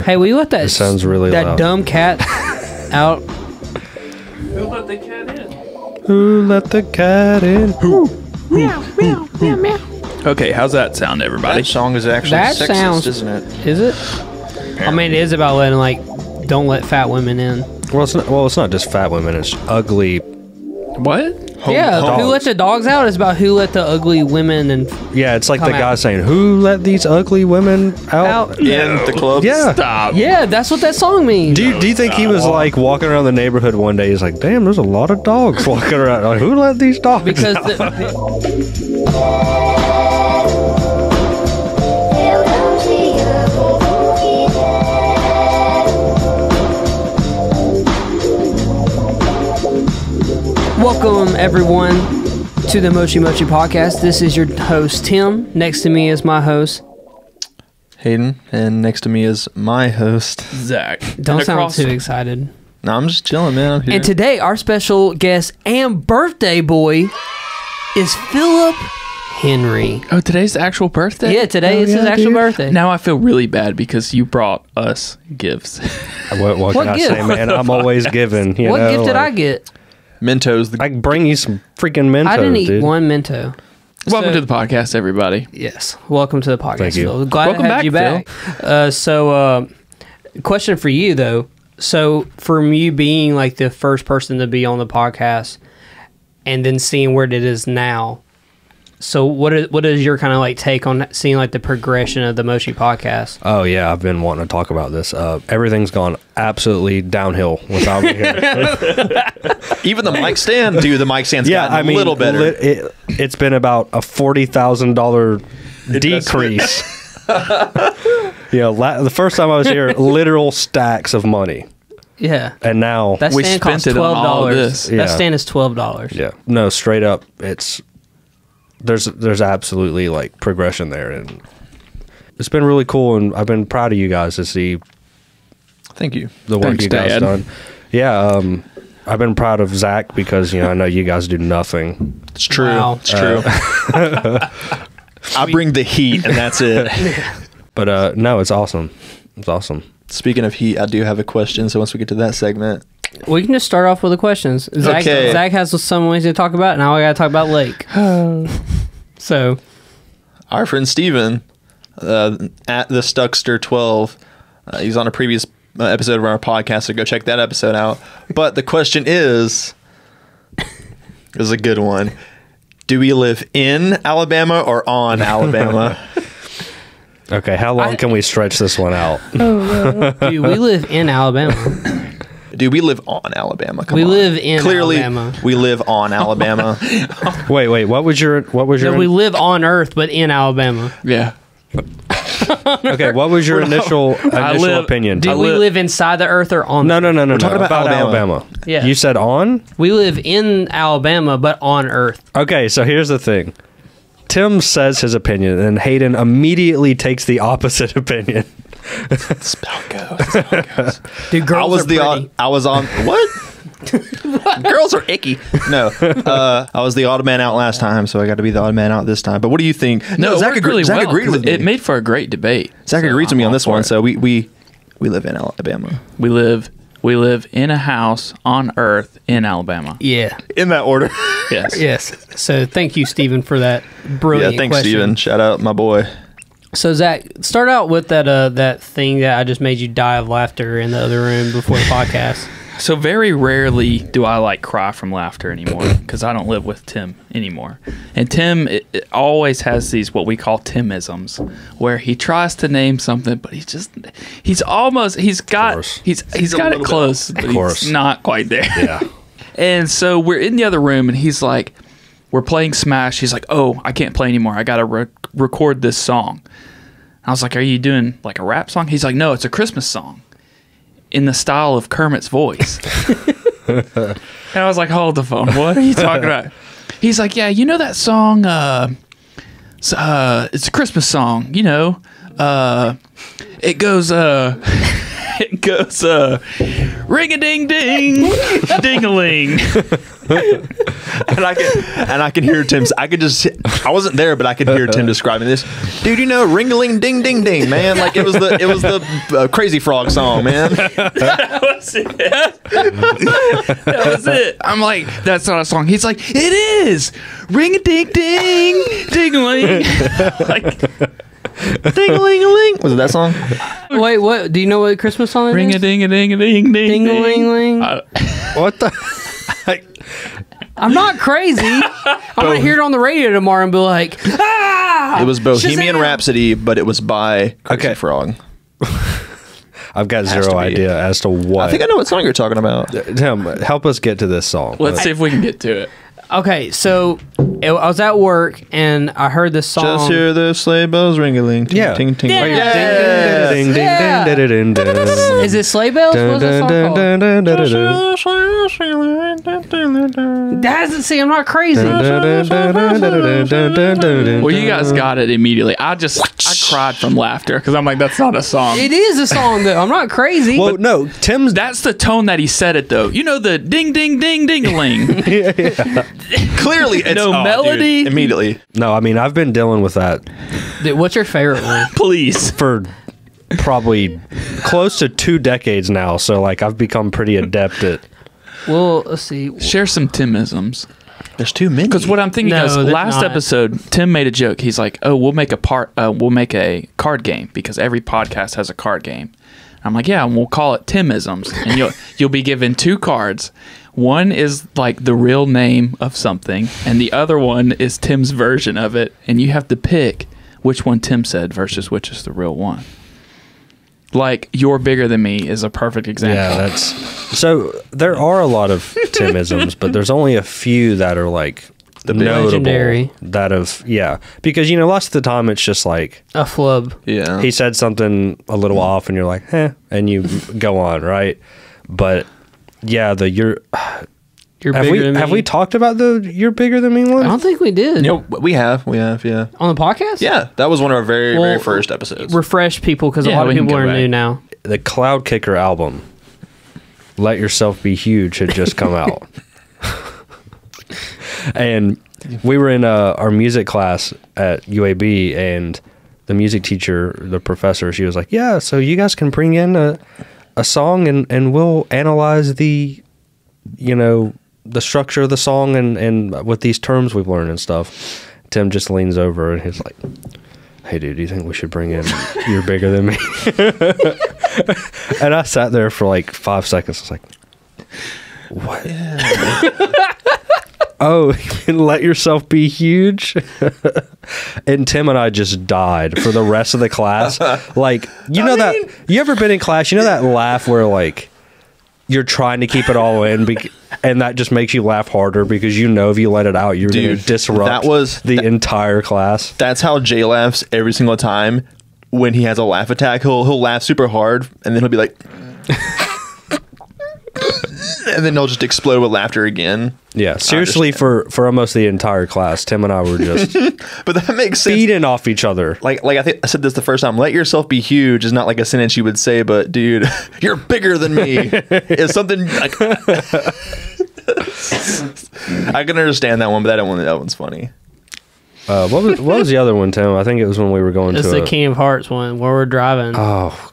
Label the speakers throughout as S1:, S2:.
S1: Hey, will you let that
S2: It sounds really
S1: that
S2: loud.
S1: dumb cat out?
S3: Who let the cat in?
S2: Who let the cat in?
S3: Okay, how's that sound, everybody?
S4: That song is actually
S1: That
S4: sexist,
S1: sounds-
S4: isn't it?
S1: Is it? I mean, it is about letting don't let fat women in.
S2: Well, it's not just fat women. It's ugly.
S3: What?
S1: Yeah,
S2: dogs.
S1: who let the dogs out is about who let the ugly women and
S2: Yeah, it's like
S1: Come
S2: the guy
S1: out.
S2: saying, "Who let these ugly women out?"
S1: out.
S4: In the club.
S2: Yeah.
S3: Stop.
S1: Yeah, that's what that song means.
S2: Do you think he was like walking around the neighborhood one day? He's like, "Damn, there's a lot of dogs walking around. Like, who let these dogs
S1: Because
S2: out?"
S1: Welcome everyone to the Mochi Mochi podcast. This is your host Tim. Next to me is my host.
S4: Hayden, and next to me is my host.
S3: Zach.
S1: Don't
S3: And
S1: sound
S3: across-
S1: too excited.
S4: No, I'm just chilling, man. I'm here.
S1: And today our special guest and birthday boy is Philip Henry.
S3: Oh, today's the actual birthday?
S1: Yeah, today is his actual birthday.
S3: Now I feel really bad because you brought us gifts.
S2: What can I
S1: gift?
S2: say, man? I'm always giving. You
S1: What
S2: know,
S1: gift did I
S2: like,
S1: get?
S4: Mentos.
S2: I can bring you some freaking Mentos,
S1: I didn't eat
S2: dude.
S1: one Mento.
S3: Welcome
S1: So-
S3: to the podcast, everybody.
S1: Yes. Welcome to the podcast,
S2: Thank you.
S1: Phil. Glad
S3: Welcome
S1: to have
S3: back,
S1: you back. Question for you, though. So, from you being like the first person to be on the podcast and then seeing where it is now, so what is your kind of like take on seeing like the progression of the Mochi podcast?
S2: Oh yeah, I've been wanting to talk about this. Everything's gone absolutely downhill without me here.
S4: Even the mic stand, dude. The mic stand's
S2: Yeah,
S4: gotten
S2: I mean,
S4: a little better.
S2: It's been about a $40,000 decrease. The first time I was here, literal stacks of money,
S1: Yeah.
S2: and now
S1: That
S3: We
S1: stand
S3: spent
S1: costs
S3: it on all of
S1: $12.
S3: this.
S1: That
S2: Yeah.
S1: stand is $12.
S2: yeah, no, straight up, there's absolutely like progression there, and it's been really cool, and I've been proud of you guys to see
S4: Thank you.
S2: the work
S3: Thanks,
S2: you guys
S3: Dad.
S2: done. Yeah, I've been proud of Zach because I know you guys do nothing.
S4: It's true.
S1: Wow.
S4: It's true. I bring the heat, and that's it.
S2: But no, it's awesome. It's awesome.
S4: Speaking of heat, I do have a question. So once we get to that segment,
S1: We can just start off with the questions.
S4: Okay.
S1: Zach has some ways to talk about. Now I got to talk about Lake. So,
S4: our friend Steven, at the Stuckster 12, he's on a previous episode of our podcast, so go check that episode out. But the question is a good one. Do we live in Alabama or on Alabama?
S2: Okay, how long can we stretch this one out?
S1: dude, we live in Alabama.
S4: Do we live on Alabama? Come
S1: We
S4: on.
S1: live in
S4: Clearly,
S1: Alabama.
S4: we live on Alabama.
S2: Wait, what was your
S1: No, we live on Earth, but in Alabama.
S3: Yeah.
S2: okay? What was your initial
S3: live-
S2: opinion?
S1: Do we live inside the Earth or on?
S2: No.
S4: talking about Alabama.
S1: Yeah.
S2: You said on?
S1: We live in Alabama, but on Earth.
S2: Okay, so here's the thing. Tim says his opinion, and Hayden immediately takes the opposite opinion.
S4: That's how it goes. That's how it goes.
S1: Dude, girls
S4: I was
S1: are pretty.
S4: I was on what? Girls are icky. No, I was the odd man out last time, so I got to be the odd man out this time. But what do you think?
S3: No,
S4: Zach, Zach agreed with me.
S3: It made for a great debate.
S4: Zach
S3: So
S4: agreed with
S3: I'm
S4: me on
S3: all
S4: this
S3: for
S4: one.
S3: it.
S4: So we live in Alabama.
S3: We live in a house on Earth in Alabama.
S1: Yeah.
S4: In that order.
S3: Yes.
S1: Yes. So thank you, Stephen, for that
S4: Yeah,
S1: brilliant
S4: thanks,
S1: question.
S4: Steven. Shout out my boy.
S1: So Zach, start out with that thing that I just made you die of laughter in the other room before the podcast.
S3: So very rarely do I cry from laughter anymore because I don't live with Tim anymore. And Tim it always has these what we call Timisms, where he tries to name something, but he's got
S2: course.
S3: he's
S4: a
S3: got
S4: little
S3: it
S4: bit
S3: close, but
S2: course.
S3: he's not quite there.
S2: Yeah.
S3: And so we're in the other room, and he's like, we're playing Smash. He's like, oh, I can't play anymore. I got to record this song. I was like, are you doing like a rap song? He's like, no, it's a Christmas song in the style of Kermit's voice. And I was like, hold the phone. What are you talking about? He's like, yeah, you know that song? It's a Christmas song, you know. It goes, ring a ding ding, ding a ling.
S4: And I can hear Tim's. I wasn't there, but I could hear Tim describing this. Dude, you know, ring-a-ling, ding, ding, ding, man. Like it was the Crazy Frog song, man.
S3: That was it. That was it. I'm like, that's not a song. He's like, it is. Ring a ding ding, ding a ling. Like,
S4: Ding-a-ling-a-ling. Was it that song?
S1: Wait, what? Do you know what Christmas song it is?
S3: ring a ding a ding a ding ding.
S1: Ding-a-ling-ling.
S2: What the?
S1: I'm not crazy. I'm gonna hear it on the radio tomorrow and be like, ah!
S4: It was Bohemian
S1: Shazam!
S4: Rhapsody, but it was by Crazy
S2: Okay.
S4: Frog.
S2: I've got
S4: Has to
S2: zero
S4: be.
S2: idea as to what.
S4: I think I know what song you're talking about.
S2: Tim, help us get to this song.
S3: Let's see if we can get to it.
S1: Okay, so I was at work and I heard this song.
S4: Just hear the sleigh bells ring-a-ling, ting,
S2: Yeah.
S4: ting, ting.
S1: Yeah.
S4: Yes.
S2: Ding, ding, ding,
S1: Yeah.
S2: ding, ding, ding, ding, ding.
S1: Is it Sleigh Bells? What's that song called?
S2: Dun, dun, dun, dun, dun.
S1: That hasn't. See, I'm not crazy.
S2: Dun, dun, dun, dun, dun, dun, dun, dun, dun.
S3: Well, you guys got it immediately. I cried from laughter because I'm like, that's not a song.
S1: It is a song though. I'm not crazy.
S2: Well, no, Tim's.
S3: That's the tone that he said it though. You know the ding ding ding ding a ling.
S4: Clearly, it's
S3: No melody?
S4: dude, immediately.
S2: No, I mean, I've been dealing with that
S1: Dude, what's your favorite one?
S3: Please.
S2: for probably close to 2 decades now. So, like, I've become pretty adept at.
S1: Well, let's see.
S3: Share some Timisms.
S4: There's too many.
S3: Because what I'm thinking
S1: No,
S3: is,
S1: there's
S3: last
S1: not.
S3: episode, Tim made a joke. He's like, "Oh, we'll make a card game because every podcast has a card game." I'm like, "Yeah, and we'll call it Timisms, and you'll be given 2 cards. One is like the real name of something, and the other one is Tim's version of it, and you have to pick which one Tim said versus which is the real one." Like, "You're bigger than me" is a perfect example.
S2: Yeah, that's. So, there are a lot of Timisms, but there's only a few that are, like, notable.
S1: Legendary.
S2: That have. Yeah. Because, you know, lots of the time it's just like.
S1: A flub.
S4: Yeah.
S2: He said something a little off, and you're like, and you go on, right? But yeah,
S1: You're
S2: have
S1: bigger than me.
S2: we talked about the "you're bigger than me" one?
S1: I don't think we did.
S4: You know, we have, yeah.
S1: On the podcast?
S4: Yeah, that was one of our very,
S1: Well,
S4: very first episodes.
S1: Refresh people because
S3: Yeah,
S1: a lot of
S3: we can
S1: people
S3: go
S1: are
S3: back.
S1: new now.
S2: The Cloud Kicker album, "Let Yourself Be Huge," had just come out, and we were in our music class at UAB, and the music teacher, the professor, she was like, "Yeah, so you guys can bring in a song, and we'll analyze the, you know, the structure of the song and with these terms we've learned and stuff." Tim just leans over and he's like, "Hey, dude, do you think we should bring in 'You're Bigger Than Me'?" And I sat there for like 5 seconds. I was like, "What?" Oh, "Let Yourself Be Huge." And Tim and I just died for the rest of the class. Like, you know that you ever been in class? You know that laugh where like you're trying to keep it all in, and that just makes you laugh harder because you know if you let it out, you're going to
S4: Dude,
S2: disrupt
S4: that was-
S2: the entire class.
S4: That's how Jay laughs every single time when he has a laugh attack. He'll laugh super hard, and then he'll be like, and then he'll just explode with laughter again.
S2: Yeah, seriously, for almost the entire class, Tim and I were just
S4: But that makes sense.
S2: feeding off each other.
S4: Like I think I said this the first time. "Let yourself be huge" is not like a sentence you would say, but dude, "you're bigger than me" is something like I can understand that one, but that one's funny.
S2: What was the other one, Tim? I think it was when we were going
S1: It's
S2: to
S1: the
S2: a,
S1: King of Hearts one where we're driving.
S2: Oh.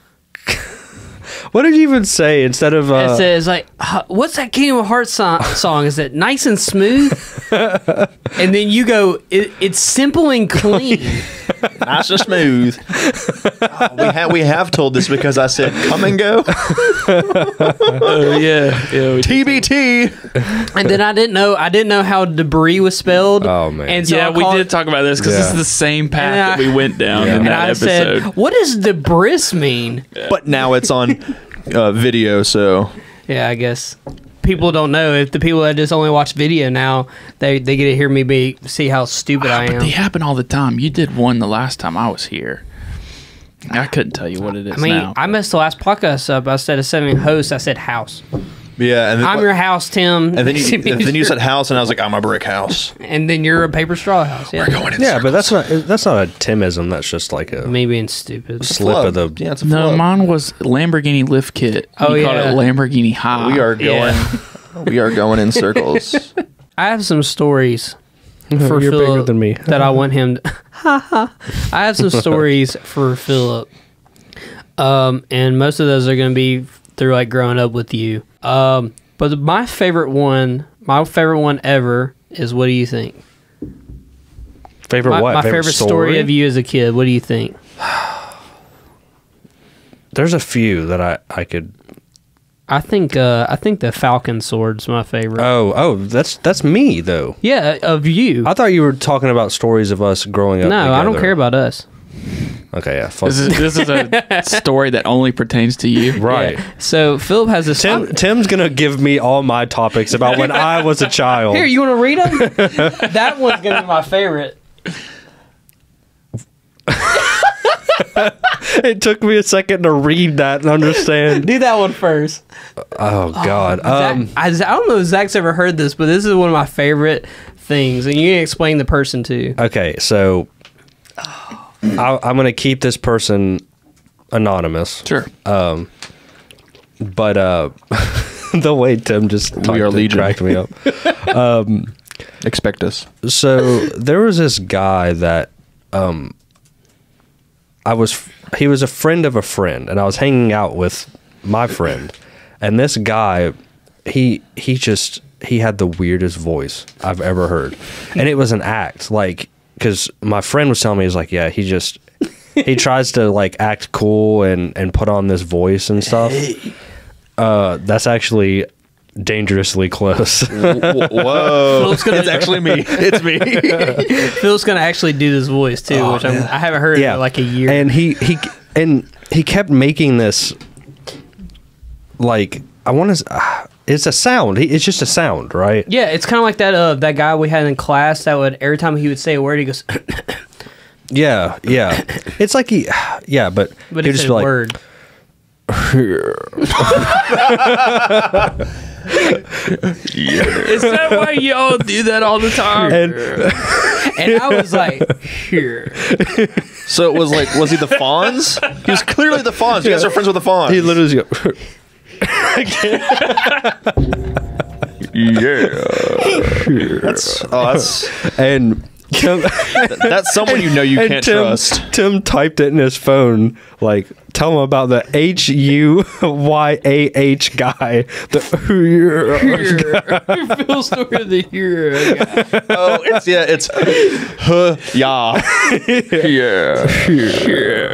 S2: What did you even say instead of
S1: It says like, what's that King of Hearts song? Is it nice and smooth? And then you go, it's simple and clean.
S4: Nice and smooth. We have told this because I said "come and go."
S3: Yeah.
S4: TBT.
S1: And then I didn't know how debris was spelled.
S2: Oh, man.
S1: And so
S3: Yeah,
S1: I
S3: we
S1: called-
S3: did talk about this because this
S2: Yeah.
S3: is the same path
S1: And
S3: that we went down in
S1: And
S3: that
S1: I
S3: episode.
S1: said, what does debris mean?
S4: But now it's on video, so
S1: Yeah, I guess people don't know. If the people that just only watch video now, they get to hear me see how stupid I
S3: But
S1: am.
S3: they happen all the time. You did one the last time I was here. I couldn't tell you what it is
S1: I mean,
S3: now.
S1: I messed the last podcast up. Instead of saying host, I said house.
S4: Yeah, and then,
S1: I'm your house, Tim.
S4: and then you said house, and I was like, I'm a brick house.
S1: And then you're a paper straw house. Yeah.
S4: We're going in
S2: Yeah, but
S4: circles.
S2: that's not a Timism. That's just like a
S1: Me being stupid.
S2: slip of the.
S4: Yeah, it's a
S3: No,
S4: flub.
S3: mine was Lamborghini lift kit.
S1: Oh,
S3: You called
S1: yeah.
S3: it Lamborghini High.
S4: We are going.
S1: Yeah.
S4: We are going in circles.
S1: I have some stories for
S2: You're bigger
S1: Philip
S2: than me.
S1: that I want him. I have some stories for Philip, and most of those are going to be through like growing up with you. But my favorite one ever is, what do you think?
S2: Favorite
S1: My,
S2: what?
S1: my favorite story of you as a kid. What do you think?
S2: There's a few that I could.
S1: I think the Falcon sword's my favorite.
S2: Oh, that's me though.
S1: Yeah, of you.
S2: I thought you were talking about stories of us growing up.
S1: No, I don't
S2: together.
S1: care about us.
S2: Okay, yeah, fuck.
S3: This is a story that only pertains to you.
S2: Right.
S1: Yeah. So Philip has this.
S2: Tim's gonna give me all my topics about when I was a child.
S1: Here, you want to read them? That one's gonna be my favorite.
S2: It took me a second to read that and understand.
S1: Do that one first.
S2: Oh God.
S1: I don't know if Zach's ever heard this, but this is one of my favorite things, and you can explain the person too.
S2: Okay, so I'm gonna keep this person anonymous.
S3: Sure.
S2: But the way Tim just
S4: We
S2: talked
S4: are
S2: it
S4: legion.
S2: cracked me up.
S4: Expect us.
S2: So there was this guy that he was a friend of a friend, and I was hanging out with my friend, and this guy he had the weirdest voice I've ever heard, and it was an act, like, because my friend was telling me, he's like, yeah, he tries to like act cool and put on this voice and stuff. That's actually dangerously close.
S4: Whoa! It's actually me. It's me.
S1: Phil's gonna actually do this voice too, which I haven't heard in like a year.
S2: And he kept making this, like, I want to. It's a sound. It's just a sound, right?
S1: Yeah, it's kind of like that guy we had in class that would, every time he would say a word, he goes,
S2: Yeah. It's like but
S1: but
S2: he'd
S1: it's
S2: just
S1: a
S2: be like,
S1: word.
S3: Is that why y'all do that all the time?
S1: And I was like, here.
S4: So it was like, was he the Fonz? He was clearly the Fonz. You guys are friends with the Fonz.
S2: he literally just go,
S4: Yeah. That's
S2: and Tim,
S4: that's someone you know you can't trust.
S2: Tim typed it in his phone, like, tell him about the HUYAH guy. The
S1: Phil's story of the year.
S4: Oh, it's yeah.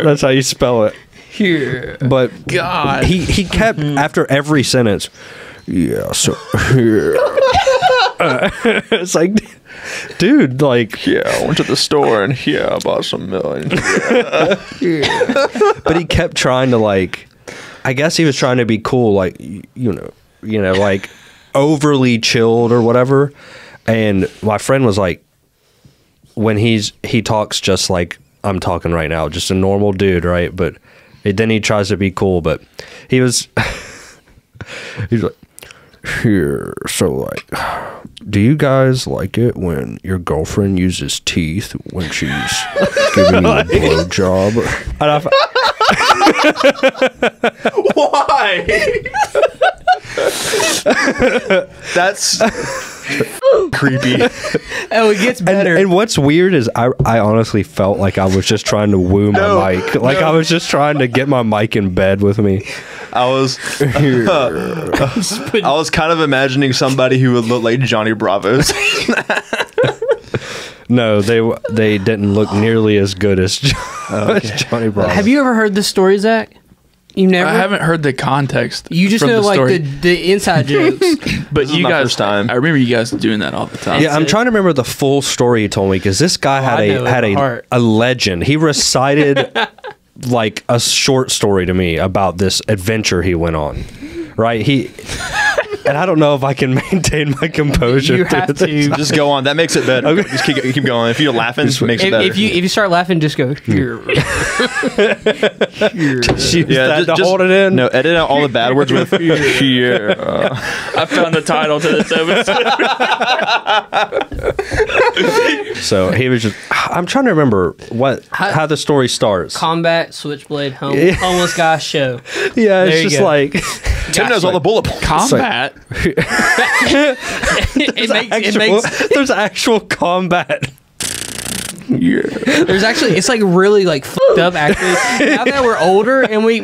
S2: That's how you spell it.
S1: Here.
S2: But
S3: God.
S2: he kept after every sentence. Yeah, so it's like, dude, like,
S4: Yeah, I went to the store and I bought some milk.
S2: but he kept trying to, like, I guess he was trying to be cool, like, you know, like overly chilled or whatever. And my friend was like, when he talks just like I'm talking right now, just a normal dude, right? But then he tries to be cool, but he's like, here, so, like, do you guys like it when your girlfriend uses teeth when she's giving you a blowjob?
S4: Why? That's creepy.
S1: Oh, it gets better.
S2: And what's weird is I honestly felt like I was just trying to woo my mic. Like, I was just trying to get my mic in bed with me.
S4: I was kind of imagining somebody who would look like Johnny Bravo.
S2: No, they didn't look nearly as good as Johnny Bravo.
S1: Have you ever heard this story, Zach? You never?
S3: I haven't heard the context.
S1: You just
S3: from
S1: know,
S3: the
S1: like,
S3: story.
S1: the inside jokes.
S3: But
S4: This is
S3: you
S4: my
S3: guys,
S4: first time.
S3: I remember you guys doing that all the time.
S2: Yeah, I'm trying to remember the full story he told me, because this guy
S1: I know it
S2: had
S1: by heart.
S2: a legend. He recited like a short story to me about this adventure he went on. Right? and I don't know if I can maintain my composure.
S1: You have
S2: through this.
S1: to.
S4: Just go on. That makes it better.
S2: Okay.
S4: Just keep going. If you're laughing, it makes it better.
S1: If you start laughing, just go here.
S2: Use that to
S4: just
S2: hold it in.
S4: No, edit out all the bad words with here.
S3: I found the title to this episode.
S2: So he was just. I'm trying to remember how the story starts.
S1: Combat Switchblade homeless guy show.
S2: Yeah, it's
S1: There you
S2: just
S1: go.
S2: like
S4: Tim knows all the bullet points.
S3: Combat.
S1: it makes
S2: there's actual combat.
S1: there's actually it's like really like fucked up actually. Now that we're older and we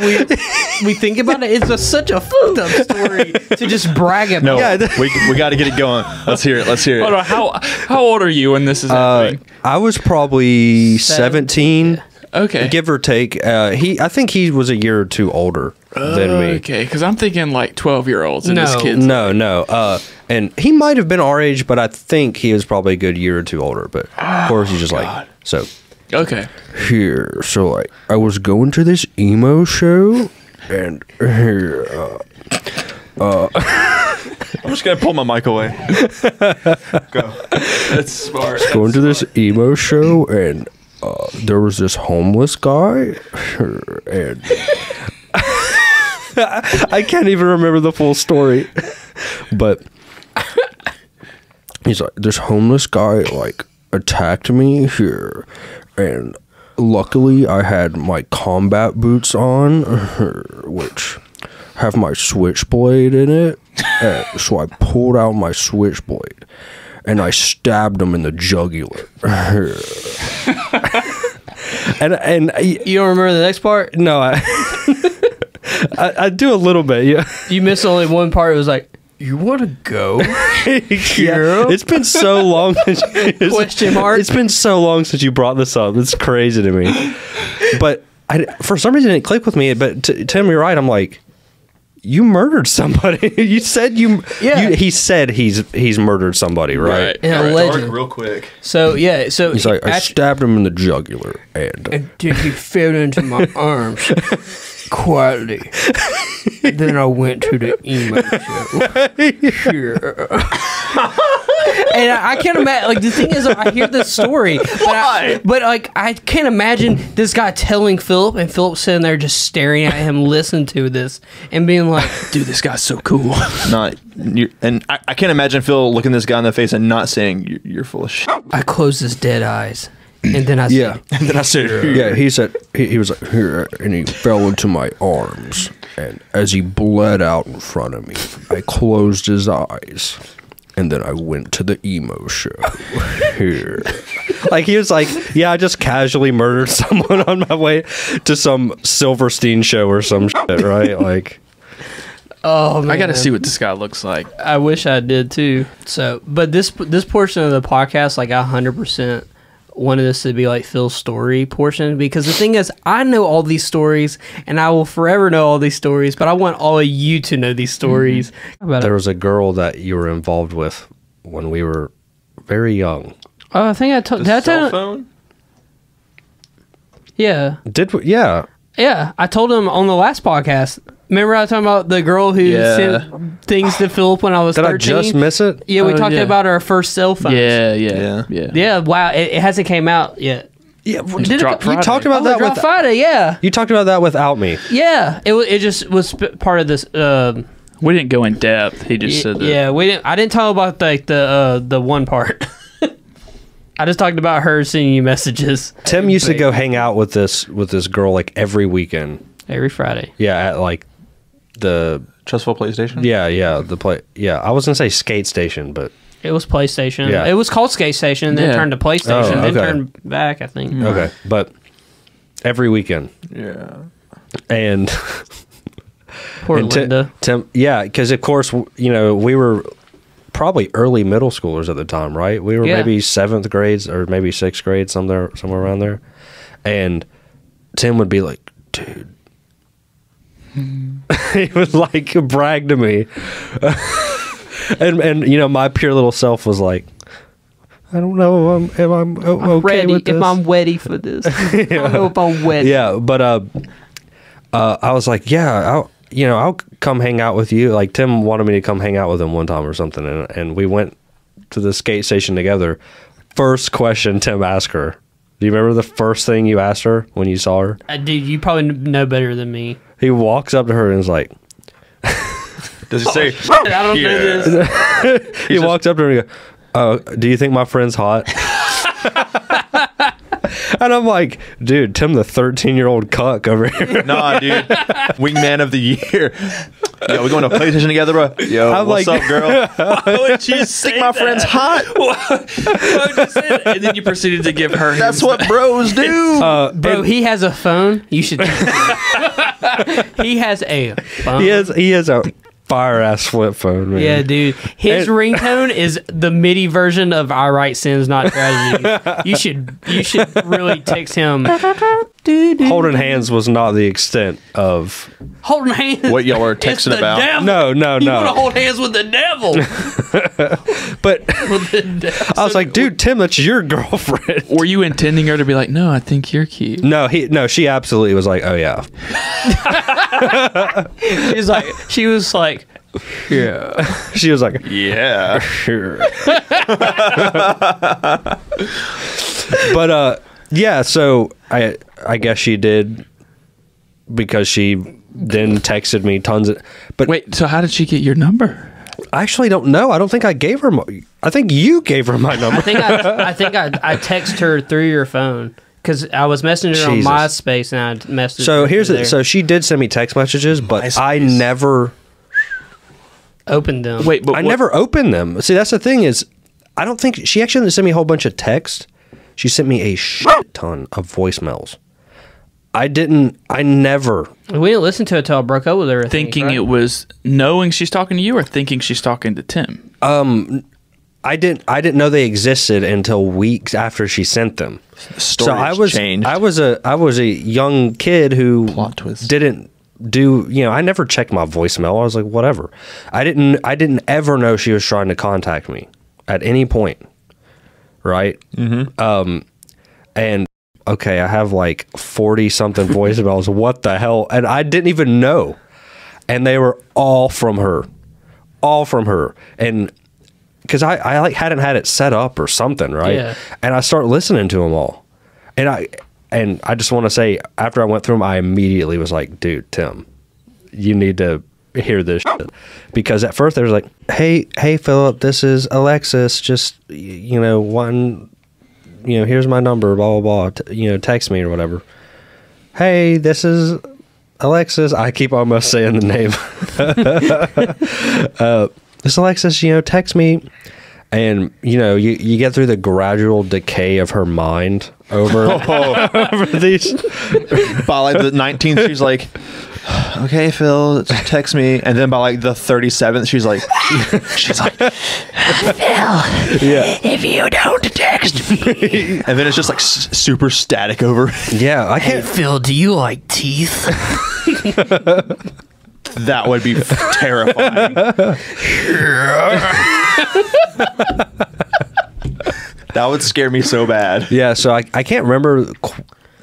S1: think about it, it's just such a fucked up story to just brag about.
S4: No,
S2: Yeah.
S4: we got to get it going. Let's hear it.
S3: Hold on, how old are you when this is happening?
S2: I was probably 17,
S3: Okay.
S2: give or take. I think he was a year or two older than me.
S3: Okay, because I'm thinking like 12-year-olds and this
S1: No.
S3: kid's
S2: No. And he might have been our age, but I think he was probably a good year or two older. But of course, he's just like, so
S3: okay.
S2: here. So like, I was going to this emo show, and here.
S4: I'm just gonna pull my mic away. Go.
S3: That's smart.
S2: Going to this emo show, and there was this homeless guy, and I can't even remember the full story, but he's like, this homeless guy like attacked me here, and luckily I had my combat boots on, which have my switchblade in it, so I pulled out my switchblade and I stabbed him in the jugular. and
S1: You don't remember the next part?
S2: no, I do a little bit. Yeah,
S1: You missed only one part. It was like, you want to go?
S2: yeah. It's been so long.
S1: Question mark.
S2: It's been so long since you brought this up. It's crazy to me. But for some reason, it didn't click with me. But Tim, you're right. I'm like, you murdered somebody. You said
S1: Yeah.
S2: he said he's murdered somebody, right?
S1: And a
S4: All right,
S1: legend.
S4: real quick.
S1: So yeah, so
S2: He's like, I
S1: act-
S2: stabbed him in the jugular, and
S1: and then he fell into my arms quietly. And then I went to the emo show. Sure. And I can't imagine. Like the thing is, I hear this story, but like I can't imagine this guy telling Philip, and Philip sitting there just staring at him, listening to this, and being like,
S3: Dude, this guy's so cool.
S4: And I can't imagine Phil looking this guy in the face and not saying you're full of shit.
S1: I closed his dead eyes, and then I
S2: yeah,
S1: said,
S4: And then I said,
S2: yeah. He said he was like here, and he fell into my arms, and as he bled out in front of me, I closed his eyes. And then I went to the emo show here. Like he was like, yeah, I just casually murdered someone on my way to some Silverstein show or some shit, right? Like,
S1: "Oh man,
S3: I got to see what this guy looks like.
S1: I wish I did too." So, but this portion of the podcast, like, I 100% wanted this to be like Phil's story portion, because the thing is, I know all these stories, and I will forever know all these stories. But I want all of you to know these stories. About
S2: there was a girl that you were involved with when we were very young.
S1: Oh, I think I told. Did I tell?
S4: phone?
S1: Yeah,
S2: Yeah.
S1: yeah. I told him on the last podcast. Remember I was talking about the girl who
S4: Yeah.
S1: sent things to Philip when I was
S2: Did
S1: 13?
S2: I just miss it?
S1: Yeah, we
S3: Oh,
S1: talked
S3: yeah.
S1: about our first cell phone.
S3: Yeah.
S1: Yeah, wow. It hasn't came out yet.
S2: Yeah.
S1: Did it
S3: Drop
S1: go-
S2: You
S3: Friday.
S2: talked about
S1: Oh,
S2: that
S1: it dropped
S2: with
S1: Friday, yeah.
S2: you talked about that without me.
S1: Yeah, it just was part of this.
S3: We didn't go in depth. He just said that.
S1: Yeah, we didn't. I didn't talk about like the one part. I just talked about her sending you messages
S2: Tim used to go hang out with this girl like every weekend.
S1: every Friday.
S2: Yeah, at like the
S4: Trustful PlayStation?
S2: the play. Yeah, I was gonna say skate station, but
S1: It was PlayStation.
S2: Yeah.
S1: It was called Skate Station, and then
S3: Yeah.
S1: turned to PlayStation,
S2: Oh,
S1: then
S2: okay.
S1: turned back. I think.
S2: okay, but every weekend.
S4: Yeah.
S2: And
S1: Poor
S2: and
S1: Linda.
S2: Tim, yeah, because of course we were probably early middle schoolers at the time, right? We were
S1: Yeah.
S2: maybe 7th grades or maybe 6th grade, somewhere around there. And Tim would be like, "Dude," he would like brag to me, and my pure little self was like, "I don't know if I'm okay
S1: ready.
S2: with this."
S1: If I'm ready for this, I don't know if I'm ready.
S2: Yeah, but I was like, yeah, you know, I'll come hang out with you. Like Tim wanted me to come hang out with him one time or something, and we went to the skate station together. First question Tim asked her. Do you remember the first thing you asked her when you saw her?
S1: Dude, you probably know better than me.
S2: He walks up to her and is like,
S4: Does he say?
S1: I don't know this.
S2: he walks up to her and goes, "Oh, do you think my friend's hot?" And I'm like, dude, Tim, the 13-year-old cuck over here.
S4: Nah, dude. Wingman of the year. Yo, we going to PlayStation together, bro? Yo,
S2: I'm
S4: what's
S2: like-
S4: up, girl?
S3: Why would you say
S4: Think my
S3: that?
S4: friend's hot.
S3: Why would you say that? And then you proceeded to give her.
S4: That's what bros do.
S1: Bro, he has a phone. You should. He has a phone.
S2: He has a fire ass flip phone, man.
S1: Yeah, dude. His
S2: And-
S1: ringtone is the MIDI version of "I Write Sins, Not Tragedies." You should really text him.
S2: Holding hands was not the extent of.
S1: Holding hands.
S4: What y'all were
S1: It's
S4: texting
S1: the
S4: about?
S1: devil.
S2: No.
S1: You want to
S2: No.
S1: hold hands with the devil?
S2: But
S1: With the devil.
S2: I was like, dude, Tim, that's your girlfriend.
S3: Were you intending her to be like, no, I think you're cute?
S2: No, she absolutely was like, oh yeah.
S1: She was like, yeah.
S2: She was like,
S4: Yeah.
S2: sure. But yeah, so I guess she did, because she then texted me tons of. But
S3: Wait, so how did she get your number?
S2: I actually don't know. I don't think I gave her. I think you gave her my number.
S1: I think I texted her through your phone because I was messaging her
S2: Jesus.
S1: on MySpace and I messaged.
S2: So
S1: her
S2: here's
S1: through
S2: it.
S1: there.
S2: So she did send me text messages, but I
S4: MySpace.
S2: never.
S1: Opened them.
S3: Wait, but
S2: I
S3: what-
S2: never opened them. See, that's the thing is, I don't think she actually didn't send me a whole bunch of text. She sent me a shit ton of voicemails. I never.
S1: We didn't listen to it till I broke up with her. I think,
S3: thinking
S1: right?
S3: it was knowing she's talking to you or thinking she's talking to Tim?
S2: I didn't know they existed until weeks after she sent them.
S4: The story changed.
S2: I was a young kid who
S4: Plot twist.
S2: didn't do, I never checked my voicemail. I was like, whatever. I didn't ever know she was trying to contact me at any point. Right? Mm-hmm. And okay, I have like 40 something voicemails. What the hell? And I didn't even know. And they were all from her. And because I like hadn't had it set up or something, right?
S1: Yeah.
S2: And I start listening to them all. And I just want to say, after I went through them, I immediately was like, dude, Tim, you need to hear this shit. Because at first they was like, hey Philip, this is Alexis, just here's my number, blah blah blah, text me or whatever. Hey, this is Alexis. I keep almost saying the name. This is Alexis, text me. And you get through the gradual decay of her mind over these.
S4: By like the 19th, she's like, okay, Phil, just text me. And then by like the 37th, she's like,
S2: Yeah,
S1: If you don't text me,
S4: and then it's just like super static over.
S2: yeah. I can't.
S1: Phil, do you like teeth?
S4: That would be terrifying. That would scare me so bad.
S2: Yeah, so I can't remember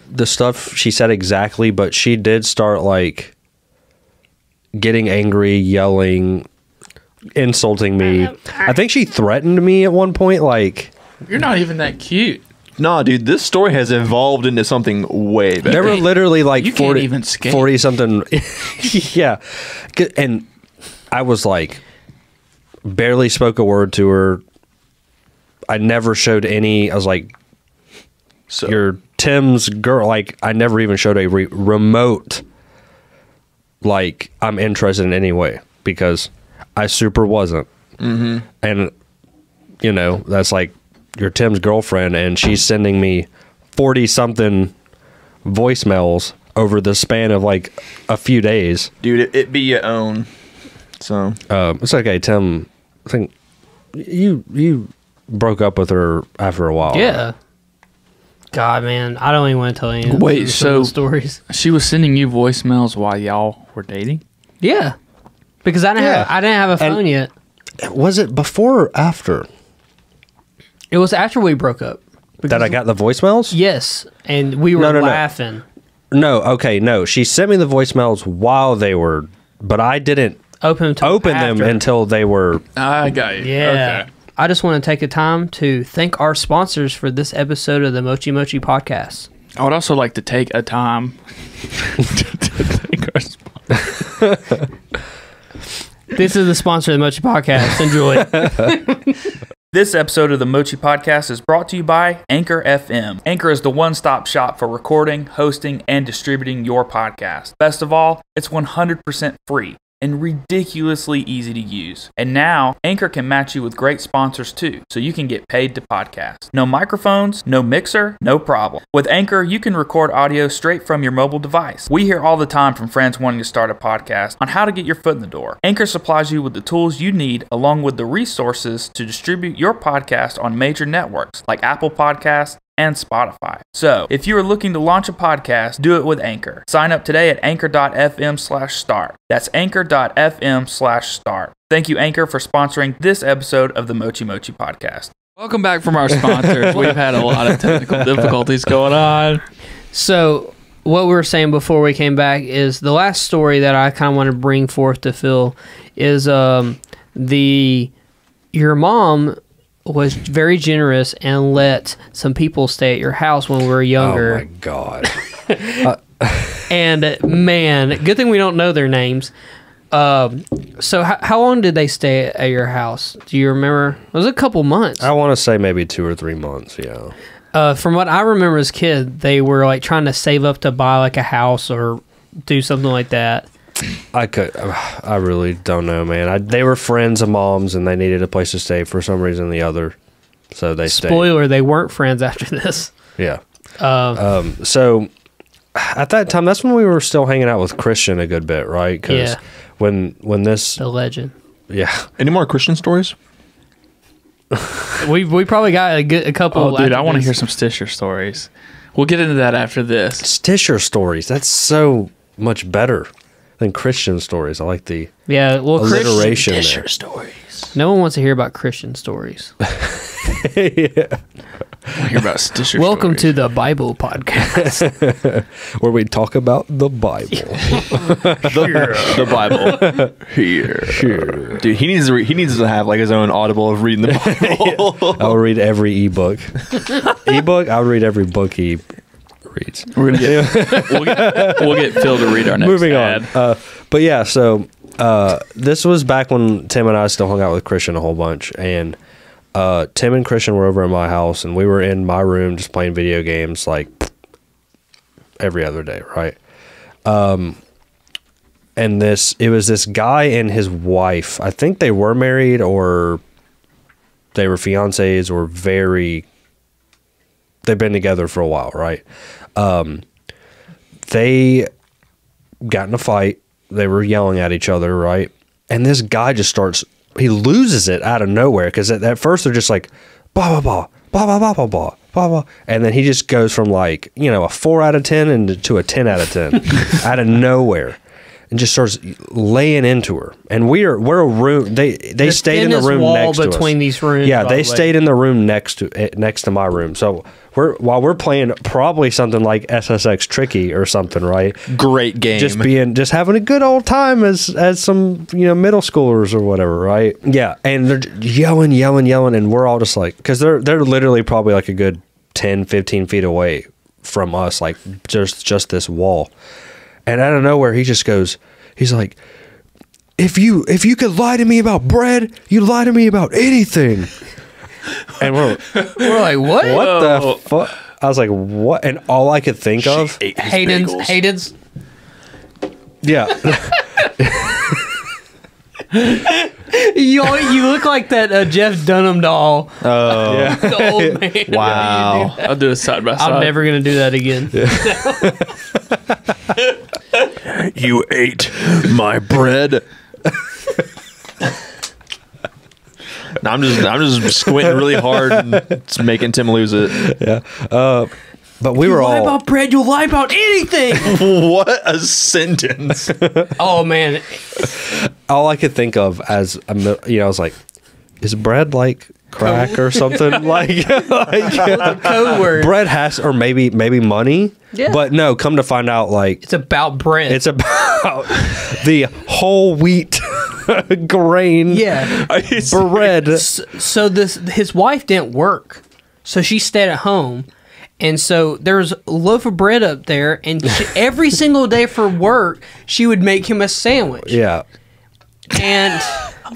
S2: the stuff she said exactly, but she did start like getting angry, yelling, insulting me. I think she threatened me at one point. Like
S3: You're not even that cute.
S4: Nah, dude, this story has evolved into something way better.
S2: there were literally like
S3: You can't even skate.
S2: 40 something. Yeah, and I was like barely spoke a word to her. I never showed any. I was like,
S4: So,
S2: you're Tim's girl. Like, I never even showed a remote, like, I'm interested in any way, because I super wasn't. Mm-hmm. And, that's like, you're Tim's girlfriend, and she's sending me 40 something voicemails over the span of like a few days.
S4: dude, it be your own. So,
S2: It's okay, Tim. I think you broke up with her after a while.
S1: Yeah. God, man, I don't even want to tell you.
S3: Wait,
S1: some of the
S3: so-
S1: stories.
S3: She was sending you voicemails while y'all were dating?
S1: Yeah, because I didn't have a phone yet.
S2: Was it before or after
S1: It was after we broke up.
S2: that I got the voicemails?
S1: Yes, and we were
S2: No.
S1: laughing.
S2: No, okay, no. She sent me the voicemails while they were but I didn't
S1: Open them
S2: open them until they were.
S3: I got you.
S1: Yeah.
S3: Okay.
S1: I just want to take the time to thank our sponsors for this episode of the Mochi Mochi Podcast.
S3: I would also like to take a time to thank our sponsor.
S1: This is the sponsor of the Mochi Podcast. Enjoy.
S3: This episode of the Mochi Podcast is brought to you by Anchor FM. Anchor is the one-stop shop for recording, hosting, and distributing your podcast. Best of all, it's 100% free and ridiculously easy to use. And now, Anchor can match you with great sponsors too, so you can get paid to podcast. No microphones, no mixer, no problem. With Anchor, you can record audio straight from your mobile device. We hear all the time from friends wanting to start a podcast on how to get your foot in the door. Anchor supplies you with the tools you need along with the resources to distribute your podcast on major networks like Apple Podcasts and Spotify. So, if you are looking to launch a podcast, do it with Anchor. Sign up today at anchor.fm/start. That's anchor.fm/start. Thank you, Anchor, for sponsoring this episode of the Mochi Mochi Podcast. Welcome back from our sponsors. We've had a lot of technical difficulties going on.
S1: So, what we were saying before we came back is the last story that I kind of want to bring forth to Phil is your mom was very generous and let some people stay at your house when we were younger.
S2: Oh my God.
S1: And man, good thing we don't know their names. So how long did they stay at your house? Do you remember? It was a couple months.
S2: I want to say maybe 2 or 3 months. Yeah.
S1: From what I remember as a kid, they were like trying to save up to buy like a house or do something like that.
S2: I really don't know, man. They were friends of mom's and they needed a place to stay for some reason or the other. So they stayed.
S1: Spoiler, they weren't friends after this.
S2: Yeah. So at that time, that's when we were still hanging out with Christian a good bit, right? Because when this...
S1: The legend.
S2: Yeah.
S4: Any more Christian stories?
S1: We probably got a couple.
S3: Oh, dude, I want to hear some Stisher stories. We'll get into that after this.
S2: Stisher stories. That's so much better than Christian stories. I like the alliteration there.
S3: Stories.
S1: No one wants to hear about Christian stories.
S3: I hear about Stisher
S1: Welcome
S3: stories.
S1: to the Bible podcast,
S2: where we talk about the Bible.
S4: The Bible. Here. Dude, he needs to have like his own audible of reading the Bible.
S2: I will read every ebook. I would read every book he reads.
S3: We're gonna get we'll get Phil to read our next
S2: Moving
S3: ad.
S2: on. But yeah, so this was back when Tim and I still hung out with Christian a whole bunch, and Tim and Christian were over at my house, and we were in my room just playing video games like every other day, right? And it was this guy and his wife. I think they were married or they were fiancés or they've been together for a while, right? They got in a fight. They were yelling at each other, right? And this guy just he loses it out of nowhere because at first they're just like, blah, blah, blah, blah, blah, blah, blah, blah, blah, blah. And then he just goes from like, a 4 out of 10 to a 10 out of 10 out of nowhere. And just starts laying into her, and we're a room. They stayed in the room next to us.
S1: between these rooms.
S2: Yeah, they stayed in the room next to my room. So while we're playing probably something like SSX Tricky or something, right?
S4: Great game.
S2: Just having a good old time as some middle schoolers or whatever, right? Yeah, and they're yelling, and we're all just like, because they're literally probably like a good 10, 15 feet away from us, like just this wall. And out of nowhere, he just goes, he's like, if you could lie to me about bread, you lie to me about anything. And we're
S1: like, what?
S2: What the fuck? I was like, what? And all I could think of,
S1: Hayden's.
S2: Yeah.
S1: You look like that Jeff Dunham doll.
S4: Oh,
S2: Yeah.
S1: The old man.
S4: Wow.
S3: I'll do it side by side.
S1: I'm never gonna do that again.
S4: You ate my bread. No, I'm just squinting really hard and it's making Tim lose it.
S2: Yeah. But we were
S1: lie
S2: all
S1: about bread, you'll lie about anything.
S4: What a sentence.
S1: Oh man.
S2: all I could think of as I was like, is bread like crack or something like
S1: Code word.
S2: bread has, or maybe money.
S1: Yeah.
S2: But no, come to find out, like
S1: It's about bread.
S2: it's about the whole wheat grain
S1: yeah.
S2: bread.
S1: So his wife didn't work, so she stayed at home, and so there was a loaf of bread up there, and every single day for work she would make him a sandwich.
S2: Yeah.
S1: And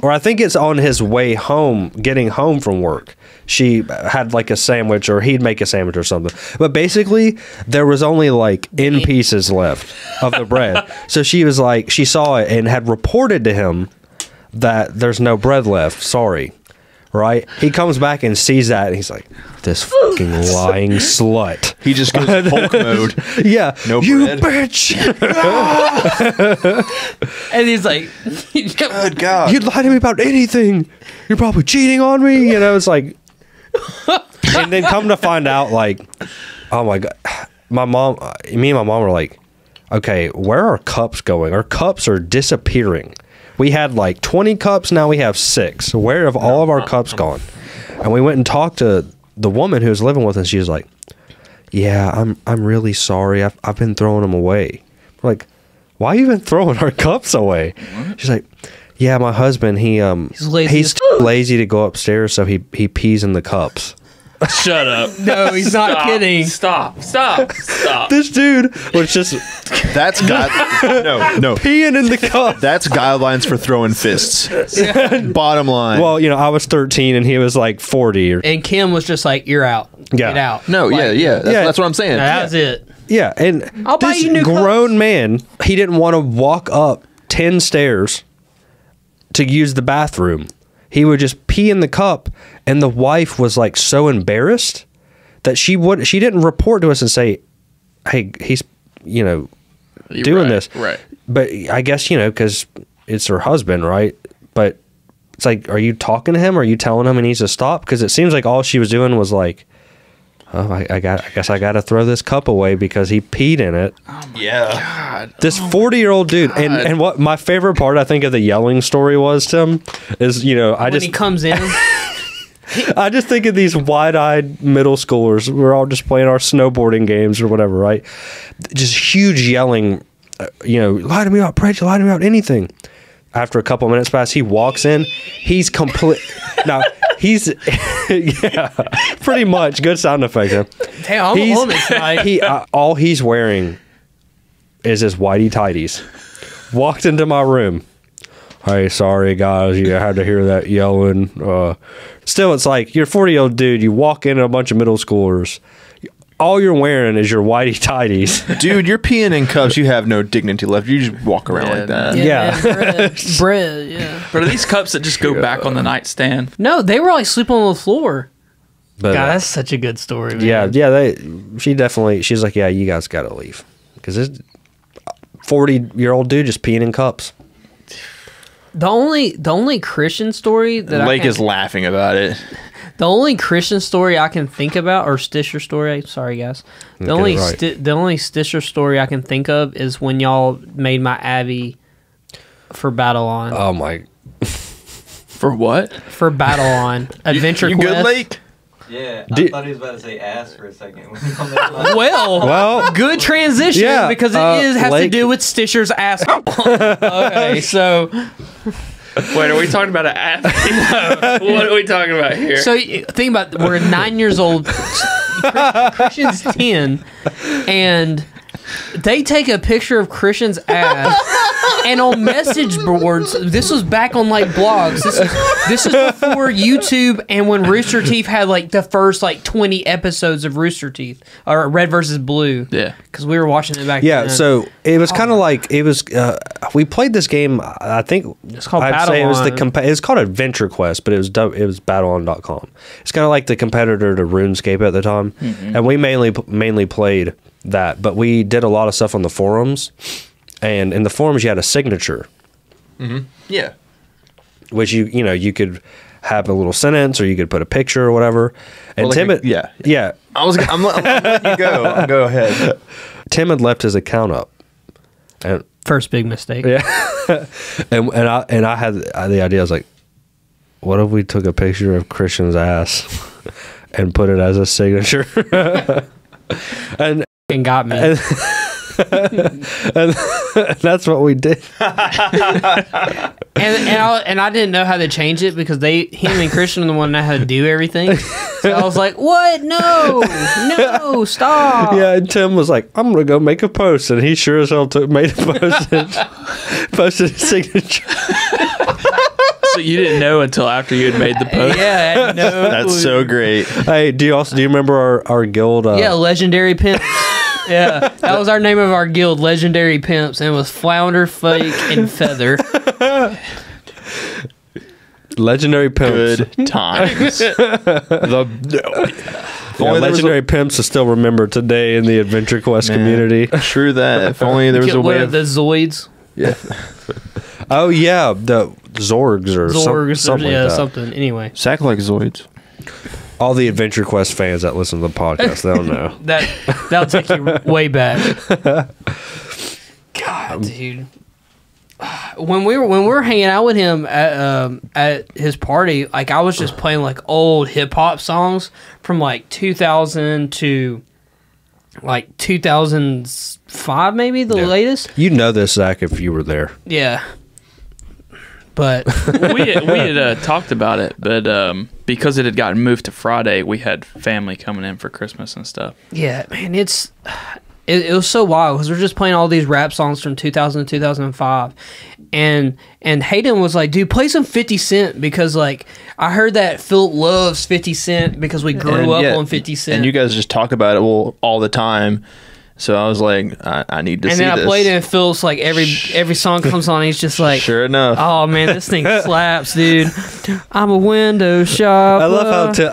S2: Or I think it's on his way home, getting home from work. She had like a sandwich, or he'd make a sandwich or something. But basically, there was only like in pieces left of the bread. So she was like, she saw it and had reported to him that there's no bread left. Sorry. Right? He comes back and sees that, and he's like, this fucking lying slut.
S4: He just goes Hulk mode.
S2: Yeah.
S4: No
S2: you
S4: bread.
S2: bitch.
S1: and he's like,
S4: Good God.
S2: You'd lie to me about anything. You're probably cheating on me. You know, it's like, and then come to find out, like, oh my God, me and my mom were like, okay, where are cups going? Our cups are disappearing. We had like 20 cups, now we have 6. Where have all of our cups gone? And we went and talked to the woman who was living with us. She was like, yeah, I'm really sorry. I've been throwing them away. We're like, why are you been throwing our cups away? She's like, yeah, my husband, he's
S1: lazy as
S2: too lazy to go upstairs, so he pees in the cups.
S3: Shut up.
S1: no, he's not
S3: Stop.
S1: kidding.
S3: Stop.
S2: This dude was just
S4: That's no.
S2: peeing in the cup.
S4: That's guidelines for throwing fists. Bottom line.
S2: Well, you know, I was 13 and he was like 40.
S1: And Kim was just like, "You're out.
S2: Yeah.
S1: Get out."
S4: no,
S1: Like,
S4: yeah. That's what I'm saying.
S1: That was it.
S2: Yeah, and
S1: I'll buy
S2: this
S1: you new
S2: grown
S1: cups.
S2: man, he didn't want to walk up 10 stairs to use the bathroom. He would just pee in the cup, and the wife was like so embarrassed that she didn't report to us and say, "Hey, he's, you know, doing this."
S3: Right.
S2: But I guess, you know, because it's her husband, right? But it's like, are you talking to him? Or are you telling him he needs to stop? Because it seems like all she was doing was like, oh, I guess I got to throw this cup away because he peed in it.
S4: Yeah.
S2: This 40-year-old dude, and what my favorite part, I think, of the yelling story was, Tim, is, you know,
S1: When he comes in,
S2: I just think of these wide-eyed middle schoolers. We're all just playing our snowboarding games or whatever, right? Just huge yelling, you know, lie to me about bread, lie to me about anything. After a couple minutes pass, he walks in. He's complete. Now, he's, yeah, pretty much. Good sound effect. Huh?
S1: hey, I'm a woman tonight.
S2: All he's wearing is his whitey tighties. Walked into my room. Hey, sorry guys, you had to hear that yelling. Still, it's like you're a 40-year-old dude. You walk into a bunch of middle schoolers. All you're wearing is your whitey tighties.
S4: Dude, you're peeing in cups. You have no dignity left. You just walk around
S3: Yeah,
S4: like that.
S2: Yeah.
S1: bread. Yeah.
S3: But are these cups that just go back on the nightstand?
S1: No, they were like sleeping on the floor.
S2: But
S1: God, that's such a good story, man.
S2: yeah. She's like, yeah, you guys got to leave because this 40-year-old dude just peeing in cups.
S1: The only Christian story that
S4: Lake is laughing about it.
S1: the only Christian story I can think about, or Stitcher story. Sorry, guys. The
S2: Okay,
S1: only Stitcher story I can think of is when y'all made my Abby for Battle On.
S2: Oh my!
S3: For what?
S1: For Battle On Adventure
S4: You
S1: Quest.
S4: good, Lake?
S5: Yeah,
S2: Did-
S5: I thought he was about to say ass for a second.
S1: Well, good transition
S2: Yeah,
S1: because it has to
S2: Lake-
S1: do with Stitcher's ass. Okay, so
S3: Wait, are we talking about an app? What are we talking about here?
S1: think about we're 9 years old. Christian's 10, and they take a picture of Christian's ass, and on message boards. This was back on like blogs. This is before YouTube, and when Rooster Teeth had like the first like 20 episodes of Rooster Teeth or Red versus Blue.
S3: Yeah.
S1: because we were watching it back.
S2: Yeah,
S1: then.
S2: so it was kind of like it was. We played this game. I think
S1: It's called
S2: I'd say it was
S1: Battle On.
S2: it was called Adventure Quest, but it was BattleOn.com. It's kind of like the competitor to RuneScape at the time, and we mainly played that. But we did a lot of stuff on the forums, and in the forums you had a signature,
S4: Yeah.
S2: which you could have a little sentence or you could put a picture or whatever. And
S4: Well, like
S2: Tim, yeah,
S4: I'm letting you go. Go ahead.
S2: Tim had left his account up, and
S1: first big mistake.
S2: and I had the idea. I was like, what if we took a picture of Christian's ass and put it as a signature? and
S1: got me.
S2: and that's what we did.
S1: And I didn't know how to change it because him and Christian are the one that know how to do everything. So I was like, "What? No, stop!"
S2: Yeah, and Tim was like, "I'm gonna go make a post," and he sure as hell made a post and posted his signature.
S3: So you didn't know until after you had made the post.
S1: Yeah, I had no
S4: That's
S1: clue.
S4: so great.
S2: Hey, do you remember our guild?
S1: Yeah, Legendary Pimps. Yeah, that was our name of our guild, Legendary Pimps, and it was Flounder, Fake, and Feather.
S2: Legendary Pimps.
S4: Good times.
S2: Yeah, Legendary Pimps is still remembered today in the Adventure Quest community.
S4: True that. If only there was a
S1: What
S4: way
S1: are
S4: of
S1: the Zoids?
S4: yeah.
S2: Oh yeah, the Zorgs or
S1: Zorgs,
S2: something
S1: yeah,
S2: like that.
S1: something. Anyway,
S4: Sack like Zoids.
S2: All the Adventure Quest fans that listen to the podcast, they'll know.
S1: that'll take you way back. God, dude. When we were hanging out with him at his party, like I was just playing like old hip hop songs from like 2000 to like 2005, maybe the latest.
S2: You know this, Zach, if you were there.
S1: Yeah, but
S3: we had talked about it, but because it had gotten moved to Friday, we had family coming in for Christmas and stuff.
S1: yeah, man, it was so wild because we're just playing all these rap songs from 2000 to 2005, and Hayden was like, "Dude, play some 50 Cent because like I heard that Philip loves 50 Cent because we grew up on 50 Cent."
S4: And you guys just talk about it all the time. So I was like, I need to
S1: and
S4: see
S1: then
S4: this.
S1: I played it, and Phil's like every song comes on, he's just like,
S4: Sure enough.
S1: "Oh man, this thing slaps, dude. I'm a window shopper."
S2: I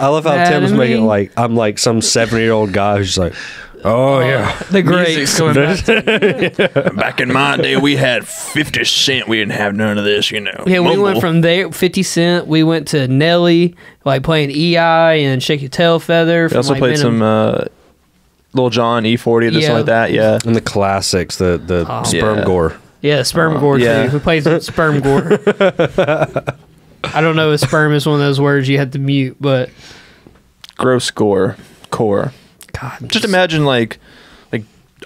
S2: love how Tim's making it like I'm like some 70-year-old guy who's just like, oh yeah.
S1: the
S3: Music's
S1: greats.
S3: coming back.
S4: Back in my day, we had 50 Cent. We didn't have none of this, you know.
S1: Yeah, we went
S4: Mumble.
S1: from there, 50 Cent. We went to Nelly, like playing EI and Shake Your Tail Feather.
S4: We also played some Lil Jon, E40, this
S1: Yeah.
S4: like that. Yeah.
S2: And the classics, the sperm
S4: Yeah.
S2: gore.
S1: Yeah, Sperm Gore
S4: yeah.
S1: too. We played some Sperm Gore. I don't know if sperm is one of those words you have to mute, but
S4: Gross core.
S1: God,
S4: Just imagine like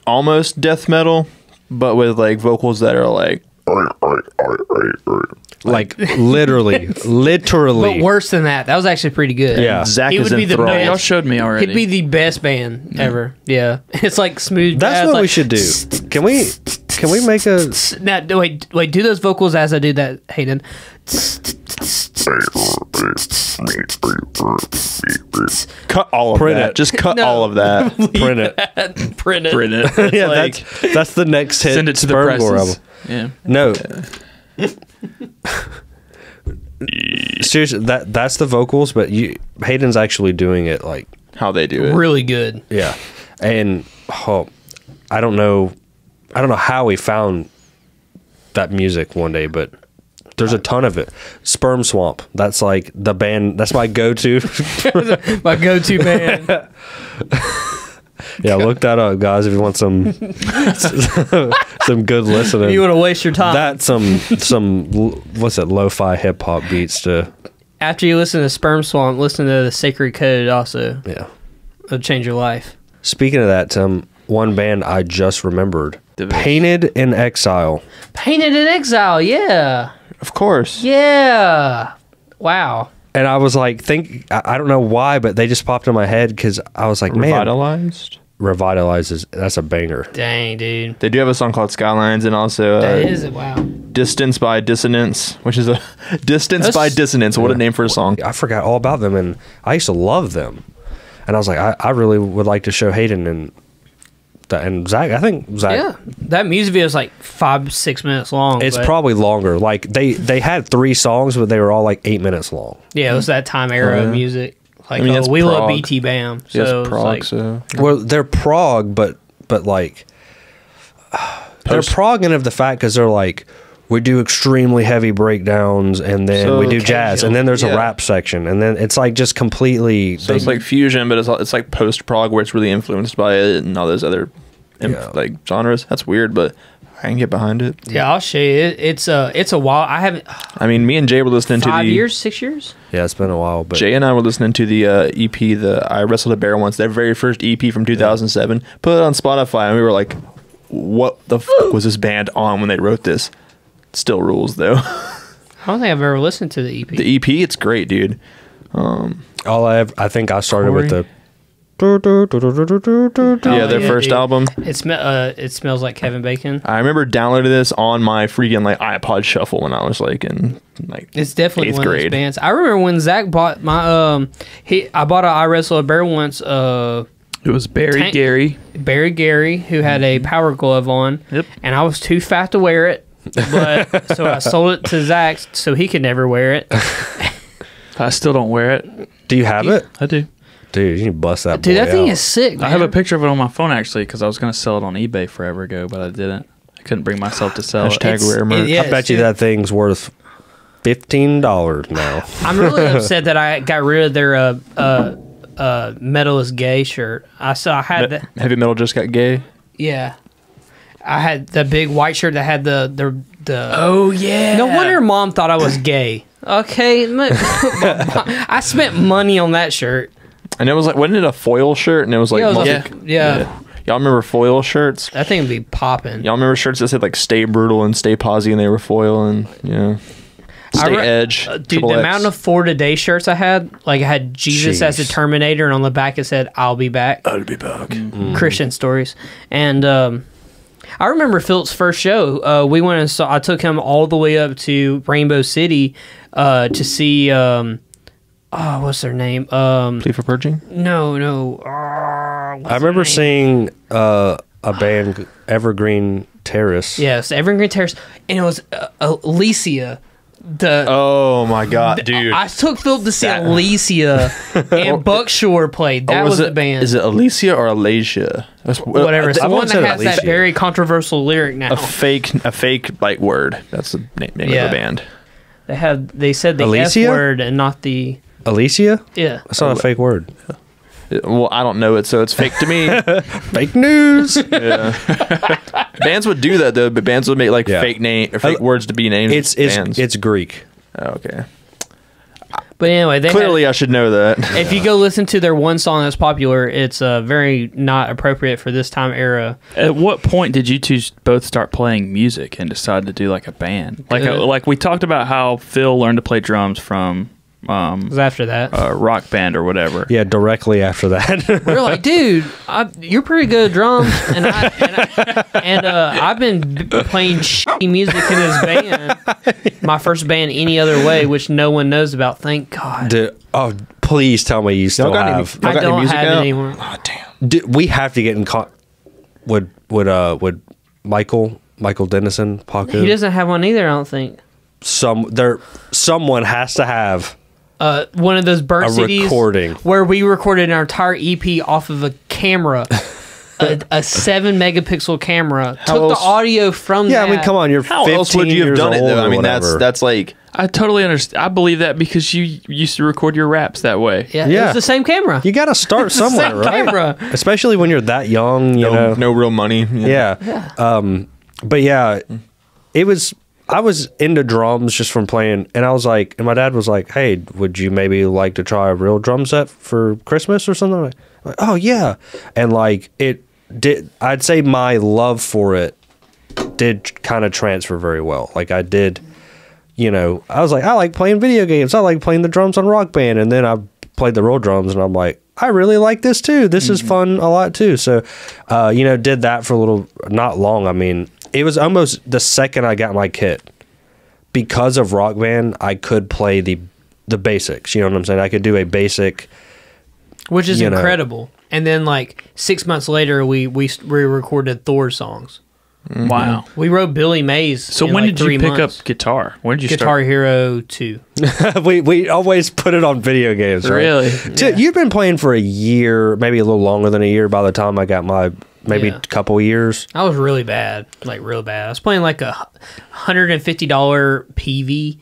S4: almost death metal, but with like vocals that are like
S2: Like literally.
S1: but worse than that. That was actually pretty good.
S2: Yeah.
S4: Zach
S1: He
S4: is
S1: would be the
S4: enthralled.
S1: best.
S3: Y'all showed me already.
S1: He'd be the best band ever. Yeah, it's like smooth.
S2: That's
S1: jazz,
S2: what we
S1: like,
S2: should do. Can we make a
S1: Now, wait, do those vocals as I do that, Hayden.
S4: Cut all of
S2: Print
S4: that.
S2: it.
S4: Just cut
S1: No.
S4: all of that.
S2: print it?
S1: Print it.
S3: Print it.
S2: Yeah,
S4: like-
S2: that's the next hit.
S3: Send it to the
S2: sperm gore
S3: presses.
S2: album.
S3: Yeah.
S2: No. Seriously, that's the vocals, but Hayden's actually doing it like
S4: How they do it.
S1: Really good.
S2: yeah. And I don't know how we found that music one day, but there's a ton of it. Sperm Swamp. That's like the band. That's my go-to.
S1: My go-to band.
S2: Yeah, look that up, guys, if you want some some good listening.
S1: You want to waste your time.
S2: That's some what's it, lo-fi hip hop beats to
S1: After you listen to Sperm Swamp, listen to the Sacred Code also.
S2: yeah.
S1: It'll change your life.
S2: Speaking of that, Tim, one band I just remembered,
S3: Division.
S2: Painted in Exile.
S1: Painted in Exile, yeah.
S4: Of course.
S1: Yeah. Wow.
S2: And I was like, I don't know why, but they just popped in my head because I was like, man,
S4: Revitalized.
S2: Revitalizes, that's a banger.
S1: Dang, dude.
S4: They do have a song called Skylines and also
S1: That is it. Wow.
S4: Distance by Dissonance, which is a Distance by
S1: That's-
S4: Dissonance. What a name for a song.
S2: I forgot all about them, and I used to love them. And I was like, I really would like to show Hayden and Zach. I think Zach.
S1: Yeah. That music video is like 5-6 minutes long.
S2: It's
S1: but-
S2: probably longer. Like they had 3 songs, but they were all like 8 minutes long.
S1: Yeah, it was that time era of
S4: yeah.
S1: music. Like,
S4: I mean, it's
S1: we love
S4: prog.
S1: BT Bam. So
S4: Yes,
S1: it's
S4: prog,
S1: like,
S4: so
S2: Well, they're prog, but like they're progging of the fact because they're like we do extremely heavy breakdowns, and then
S4: So
S2: we do jazz, and then there's a
S4: yeah.
S2: rap section, and then it's like just completely.
S4: So it's like fusion, but it's like post prog where it's really influenced by it and all those other
S2: Yeah.
S4: like genres. That's weird, but I can get behind it.
S1: Yeah, I'll show you. It's a while. I haven't
S4: I mean, me and Jay were listening to
S1: 5
S4: the
S1: years, 6 years.
S2: Yeah, it's been a while, but
S4: Jay and I were listening to the EP, the I Wrestled a Bear Once, their very first EP from 2007. Put it on Spotify, and we were like, "What the fuck was this band on when they wrote this?" Still rules though.
S1: I don't think I've ever listened to the EP.
S4: The EP, it's great, dude.
S2: I think I started with the.
S4: Yeah, their
S1: yeah,
S4: first
S1: dude.
S4: album.
S1: It smells like Kevin Bacon.
S4: I remember downloading this on my freaking like iPod Shuffle when I was like in like
S1: It's definitely
S4: 8th
S1: one of those
S4: grade.
S1: bands. I remember when Zach bought my I bought a I Wrestle a Bear Once
S3: It was Barry
S1: Tank-
S3: Gary.
S1: Barry Gary who had a power glove on.
S3: Yep.
S1: And I was too fat to wear it. But so I sold it to Zach so he could never wear it.
S3: I still don't wear it.
S2: Do you have it,
S3: I do.
S2: dude? You need to bust that.
S1: Dude,
S2: boy
S1: that thing
S2: out.
S1: is sick, man.
S3: I have a picture of it on my phone actually because I was going to sell it on eBay forever ago, but I didn't. I couldn't bring myself to sell it.
S4: Hashtag
S1: It's-
S4: rare merch.
S1: yeah,
S2: I bet you
S1: dude.
S2: that thing's worth $15 now.
S1: I'm really upset that I got rid of their Metal is Gay shirt. I had that.
S4: Heavy Metal just got gay.
S1: Yeah. I had the big white shirt that had the
S3: Oh yeah.
S1: No wonder mom thought I was gay. Okay, I spent money on that shirt.
S4: And it was like, wasn't it a foil shirt? And it was like,
S1: Yeah, it was
S3: Yeah.
S1: yeah.
S4: Y'all remember foil shirts?
S1: That thing would be popping.
S4: Y'all remember shirts that said like "Stay Brutal" and "Stay Posy" and they were foil and "Stay Edge."
S1: Dude,
S4: Triple
S1: the
S4: X.
S1: amount of For Today shirts I had, like I had Jesus as the
S2: Jeez.
S1: Terminator, and on the back it said "I'll be back."
S4: I'll be back.
S1: Christian stories, and I remember Philip's first show. We went and saw. I took him all the way up to Rainbow City to see. What's their name?
S4: Plea for Purging.
S1: No.
S2: I remember seeing a band, Evergreen Terrace.
S1: Yes, Evergreen Terrace, and it was Alicia.
S4: Oh my god, dude!
S1: I took Philip to see
S4: That-
S1: Alicia, and Buck Shore played. That was the band.
S4: Is it Alicia or Alasia?
S1: Whatever. It's the
S2: I've
S1: one
S2: always
S1: that
S2: said
S1: has that
S2: Alicia.
S1: very controversial lyric now.
S4: a fake like word. That's the name
S1: Yeah.
S4: of the band.
S1: They said the
S2: Alicia?
S1: F word and not the
S2: Alicia?
S1: yeah.
S2: That's not a fake word.
S4: Well, I don't know it, so it's fake to me.
S2: Fake news.
S4: Bands would do that though, but bands would make like
S2: Yeah.
S4: fake name or fake words to be named.
S2: it's
S4: bands.
S2: it's Greek.
S4: Oh, okay.
S1: But anyway, they
S4: Clearly, I should know that.
S1: if you go listen to their one song that's popular, it's very not appropriate for this time era.
S3: At what point did you two both start playing music and decide to do like a band? Like we talked about how Phil learned to play drums from
S1: It was after that.
S3: a rock band or whatever.
S2: Yeah, directly after that.
S1: We're like, dude, you're pretty good at drums, and I've been playing shitty music in this band, my first band, Any Other Way, which no one knows about. Thank God.
S2: Dude, oh, please tell me you still
S4: got any-
S2: have.
S4: y'all
S1: I
S4: got any
S1: don't
S4: music
S1: have
S4: out?
S1: it anymore.
S4: Oh damn.
S2: Dude, we have to get in. Would Michael Dennison, Paco?
S1: He doesn't have one either. I don't think.
S2: Someone has to have
S1: One of those burnt
S2: a
S1: CDs
S2: recording.
S1: where we recorded our entire EP off of a camera, a 7 megapixel camera. Took
S4: else-
S1: the audio from
S2: Yeah,
S1: that.
S2: I mean, come on, you're
S4: How
S2: 15
S4: else would you have
S2: years
S4: done it
S2: old
S4: though? I
S2: or
S4: mean,
S2: whatever.
S4: that's like
S3: I totally understand. I believe that because you used to record your raps that way.
S1: Yeah, it
S2: Yeah.
S1: was the same camera.
S2: You got to start
S1: It's the
S2: somewhere,
S1: same
S2: right?
S1: camera.
S2: Especially when you're that young, you know.
S4: no real money.
S2: Yeah. But yeah, I was into drums just from playing, and I was like, and my dad was like, "Hey, would you maybe like to try a real drum set for Christmas or something?" I'm like, oh yeah, and like it did. I'd say my love for it did kind of transfer very well. Like I did, you know, I was like, I like playing video games. I like playing the drums on Rock Band, and then I played the real drums, and I'm like, I really like this too. This is fun a lot too. So, you know, did that for a little, not long. I mean, it was almost the second I got my kit. Because of Rock Band, I could play the basics. You know what I'm saying? I could do a basic.
S1: Which is
S2: you know.
S1: incredible. And then, like 6 months later, we recorded Thor songs.
S3: Wow.
S1: We wrote Billy Mays.
S3: So
S1: in
S3: when
S1: like
S3: did
S1: 3
S3: you pick
S1: months.
S3: up guitar? When did you
S1: Guitar
S3: start?
S1: Hero 2?
S2: we always put it on video games. Right?
S3: Really?
S2: Dude, you've been playing for a year, maybe a little longer than a year. By the time I got my maybe
S1: Yeah.
S2: couple years.
S1: I was really bad, like real bad. I was playing like a $150 PV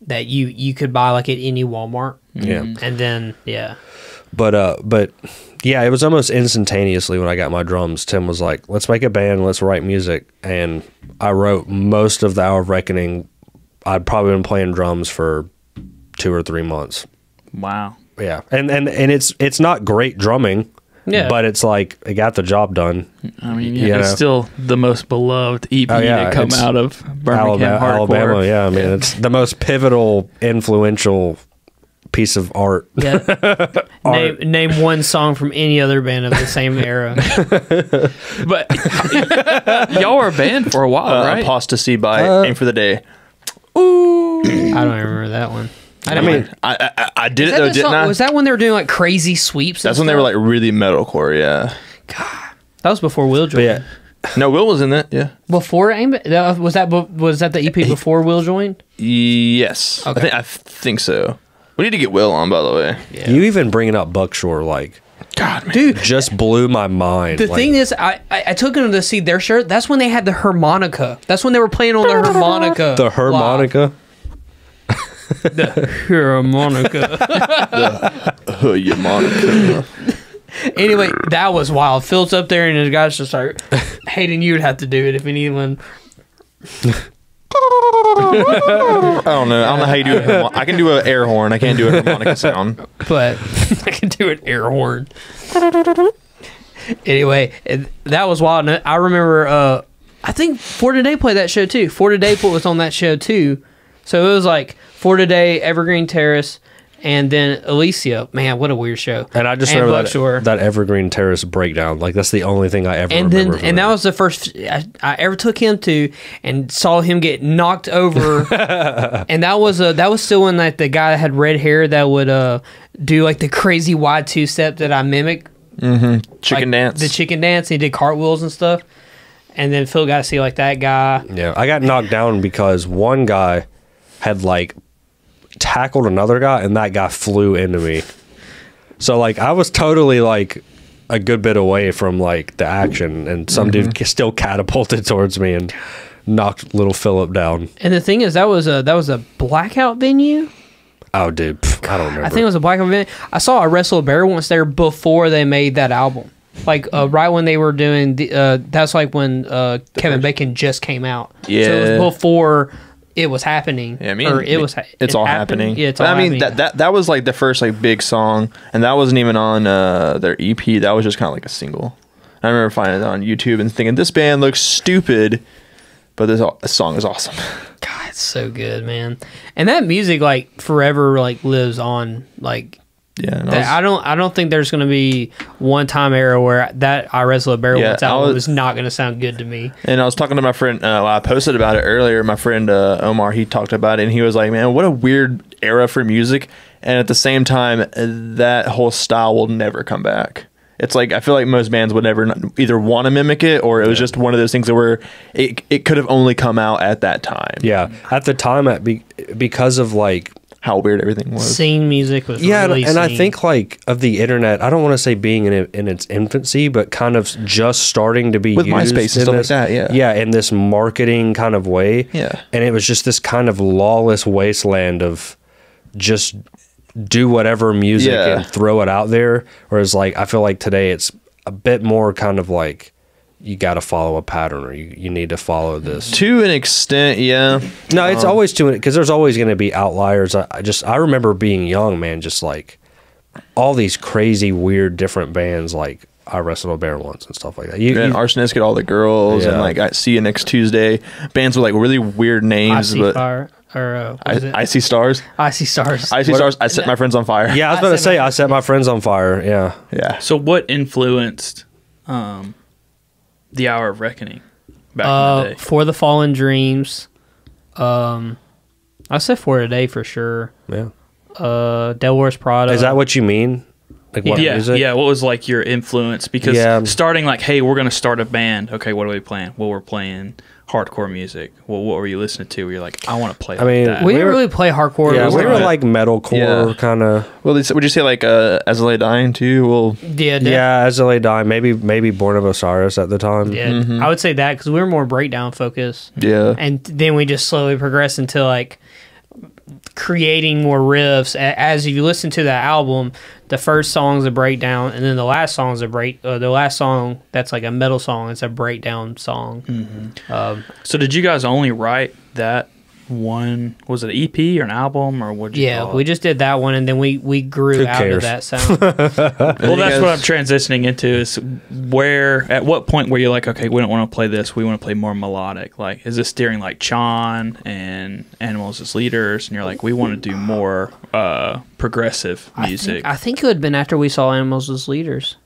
S1: that you could buy like at any Walmart.
S2: Yeah.
S1: And then yeah,
S2: But yeah, it was almost instantaneously when I got my drums. Tim was like, "Let's make a band, let's write music," and I wrote most of the Hour of Reckoning. I'd probably been playing drums for 2 or 3 months.
S3: Wow.
S2: Yeah, and it's not great drumming,
S1: Yeah.
S2: but it's like it got the job done.
S3: I mean,
S2: You
S3: it's
S2: know.
S3: still the most beloved EP
S2: Oh, yeah,
S3: to come
S2: it's
S3: out of Birmingham hardcore.
S2: Alabama. Yeah, I mean it's the most pivotal, influential piece of art.
S1: Yeah. name one song from any other band of the same era.
S3: But y'all were a band for a while, right?
S4: Apostasy by Aim for the Day.
S1: I don't remember that one.
S4: I mean, I did
S1: Is
S4: it
S1: that
S4: though,
S1: the
S4: didn't
S1: song-
S4: I?
S1: Was that when they were doing like crazy sweeps? and
S4: That's when they were
S1: stuff?
S4: like really metalcore. Yeah.
S1: That was before Will
S2: But
S1: joined.
S2: yeah,
S4: No, Will was in that. Yeah.
S1: Before Aim, was that the EP before Will joined?
S4: Yes.
S1: Okay.
S4: I think so. We need to get Will on, by the way.
S1: Yeah.
S2: you even bringing up Buckshore like
S4: God, man.
S1: Dude,
S2: just blew my mind.
S1: the
S2: Like,
S1: thing is, I took them to see their shirt. That's when they had the harmonica. That's when they were playing on the harmonica.
S2: the harmonica.
S1: The harmonica.
S4: Your Monica.
S1: Anyway, that was wild. Phil's up there, and the guys just like, Hayden, you'd have to do it if anyone.
S4: I don't know how you do it. I can do an air horn. I can't do a harmonica sound.
S1: But I can do an air horn. Anyway, that was wild. And I remember, I think For Today played that show too. For Today was on that show too. So it was like For Today, Evergreen Terrace, and then Alicia. Man, what a weird show.
S2: And I just remember
S1: Buckshore.
S2: that Evergreen Terrace breakdown. Like that's the only thing I ever
S1: And
S2: remember.
S1: then,
S2: from
S1: and
S2: it.
S1: that was the first I ever took him to, and saw him get knocked over. And that was still when like the guy that had red hair that would do like the crazy wide 2-step that I mimic.
S4: Chicken dance.
S1: The chicken dance. He did cartwheels and stuff. And then Phil got to see like that guy.
S2: Yeah, I got knocked down because one guy had like tackled another guy, and that guy flew into me. So like I was totally like a good bit away from like the action, and some dude still catapulted towards me and knocked little Philip down.
S1: And the thing is, that was a blackout venue.
S2: Oh, dude, I don't remember.
S1: I think it was a blackout venue. I saw a Wrestle a Bear once there before they made that album. Like right when they were doing that's like when Kevin Bacon just came out.
S4: Yeah.
S1: So it was before it was happening.
S4: Yeah, I mean,
S1: or it was.
S4: it's
S1: it
S4: all
S1: happened.
S4: happening.
S1: Yeah, it's
S4: But
S1: all
S4: I mean,
S1: happening.
S4: that was like the first like big song, and that wasn't even on their EP. That was just kind of like a single. I remember finding it on YouTube and thinking this band looks stupid, but this song is awesome.
S1: God, it's so good, man. And that music like forever like lives on. Like
S4: Yeah, and
S1: that, I don't think there's gonna be one time era where that I Wrestle a Bear
S4: Yeah,
S1: once
S4: I
S1: album
S4: was-
S1: is not gonna sound good to me.
S4: And I was talking to my friend. I posted about it earlier. My friend Omar, he talked about it, and he was like, "Man, what a weird era for music." And at the same time, that whole style will never come back. It's like I feel like most bands would never either want to mimic it, or it was just one of those things where it could have only come out at that time.
S2: yeah, at the time, because of like
S4: How weird everything was.
S1: Scene music was
S2: yeah,
S1: really
S2: and I
S1: scene.
S2: think like of the internet, I don't want to say being in its infancy, but kind of just starting to be
S4: With
S2: used
S4: MySpace and
S2: in
S4: stuff like
S2: this,
S4: that, yeah.
S2: yeah, in this marketing kind of way,
S4: Yeah.
S2: and it was just this kind of lawless wasteland of just do whatever music
S4: Yeah.
S2: and throw it out there. Whereas like I feel like today it's a bit more kind of like you got to follow a pattern, or you need to follow this.
S4: To an extent, yeah.
S2: No, it's always to it because there's always going to be outliers. I remember being young, man, just like all these crazy, weird, different bands like I Wrestled a Bear once and stuff like that.
S4: And Arsonist get all the girls, and
S2: Yeah.
S4: like I See You Next Tuesday. Bands with like really weird
S1: I
S4: names,
S1: See
S4: but
S1: Fire or what is it?
S4: I See Stars.
S1: I See Stars.
S4: I See Stars. I Set My Friends on Fire.
S2: yeah, I was
S1: I
S2: about to
S1: set
S2: say
S1: my-
S2: I set my friends on fire. Yeah,
S4: Yeah.
S3: So what influenced the Hour of Reckoning back in the day?
S1: For the Fallen Dreams. I said For Today for sure.
S2: yeah.
S1: Devil Wears Prada.
S2: Is that what you mean? Like what
S3: Yeah,
S2: music?
S3: yeah. What was like your influence? Because
S2: Yeah.
S3: starting like, hey, we're gonna start a band. Okay, what are we playing? Well, we're playing hardcore music. Well, what were you listening to? Where you're like, I want to play.
S2: I mean,
S3: that.
S1: We
S2: we
S1: didn't
S2: were-
S1: really play hardcore.
S2: Yeah,
S1: It was
S2: we were
S1: like-
S2: like metalcore
S4: Yeah.
S2: kind of.
S4: Well, would you say like As I Lay Dying too? Well,
S1: yeah,
S2: Yeah, As I Lay Dying, maybe Born of Osiris at the time.
S1: yeah. I would say that because we were more breakdown focused,
S4: yeah.
S1: and then we just slowly progressed into like creating more riffs. As you listen to that album, the first song's a breakdown, and then the last song's the last song that's like a metal song. It's a breakdown song.
S3: So did you guys only write that one? Was it an EP or an album or what?
S1: Yeah, we just did that one, and then we grew
S2: Who
S1: out of
S2: cares?
S1: that sound.
S3: Well, that's what I'm transitioning into. Is at what point were you like, okay, we don't want to play this. We want to play more melodic. Like, is this during like Chon and Animals as Leaders, and you're like, we want to do more progressive music?
S1: I think it would have been after we saw Animals as Leaders.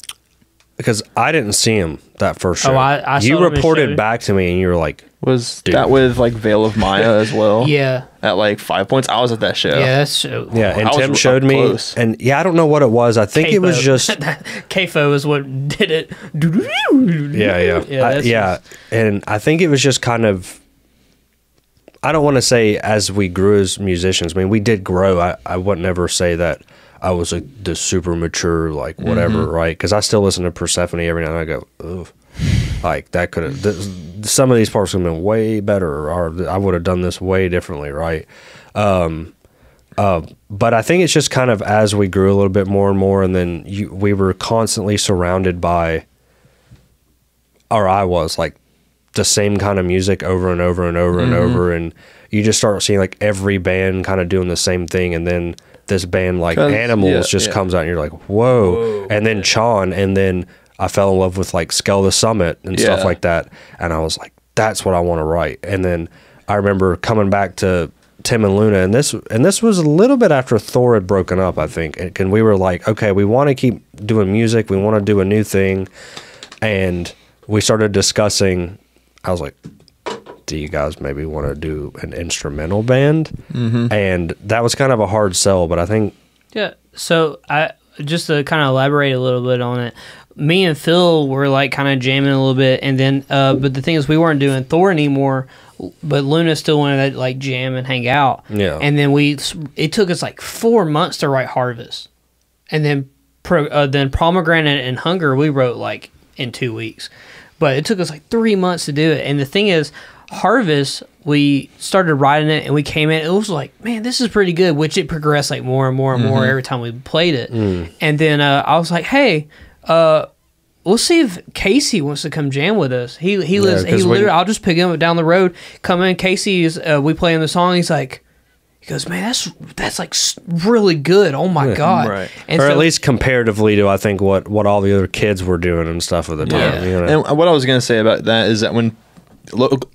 S2: Because I didn't see him that first show.
S1: I saw
S2: you
S1: him and
S2: reported
S1: showed-
S2: back to me, and you were like,
S4: Was
S2: Dude.
S4: that with like Veil of Maya as well?
S1: Yeah,
S4: At like 5 points. I was at that show.
S1: yeah, that's so.
S2: yeah. And
S4: I was
S2: Tim
S4: up
S2: showed me,
S4: close.
S2: and yeah, I don't know what it was. I think it was just
S1: CAFO is what did it.
S2: yeah.
S1: Yeah,
S2: And I think it was just kind of, I don't want to say as we grew as musicians. I mean, we did grow. I would never say that I was the super mature, like whatever, right? Because I still listen to Persephone every now and then. I go, ugh. Like that could have, some of these parts would have been way better, or I would have done this way differently, right? But I think it's just kind of as we grew a little bit more and more, and then we were constantly surrounded by, or I was like, the same kind of music over and over and over and over, and you just start seeing like every band kind of doing the same thing, and then this band like
S4: 'Cause-
S2: Animals
S4: yeah,
S2: just
S4: yeah.
S2: comes out, and you're like, whoa, and then Chon, and then I fell in love with like Scale the Summit and stuff
S4: Yeah.
S2: like that, and I was like, that's what I want to write. And then I remember coming back to Tim and Luna, and this was a little bit after Thor had broken up, I think, and we were like, okay, we want to keep doing music, we want to do a new thing, and we started discussing. I was like, do you guys maybe want to do an instrumental band? And that was kind of a hard sell, but I think
S1: Yeah. So I just to kind of elaborate a little bit on it. Me and Phil were like kind of jamming a little bit, and then but the thing is we weren't doing Thor anymore. But Luna still wanted to like jam and hang out.
S2: Yeah.
S1: And then it took us like 4 months to write Harvest, and then Pomegranate and Hunger we wrote like in 2 weeks, but it took us like 3 months to do it. And the thing is, Harvest, we started writing it and we came in, it was like, man, this is pretty good, which it progressed like more and more and more every time we played it. And then I was like, hey, we'll see if Casey wants to come jam with us. He lives,
S2: 'cause
S1: he
S2: we-
S1: literally, I'll just pick him up down the road, come in. Casey's, we play him the song. He's like, he goes, man, that's like really good. Oh my God.
S3: Right.
S1: And
S2: or
S1: so,
S2: at least comparatively to I think what all the other kids were doing and stuff at the time.
S1: Yeah.
S2: You know?
S4: And what I was gonna say about that is that when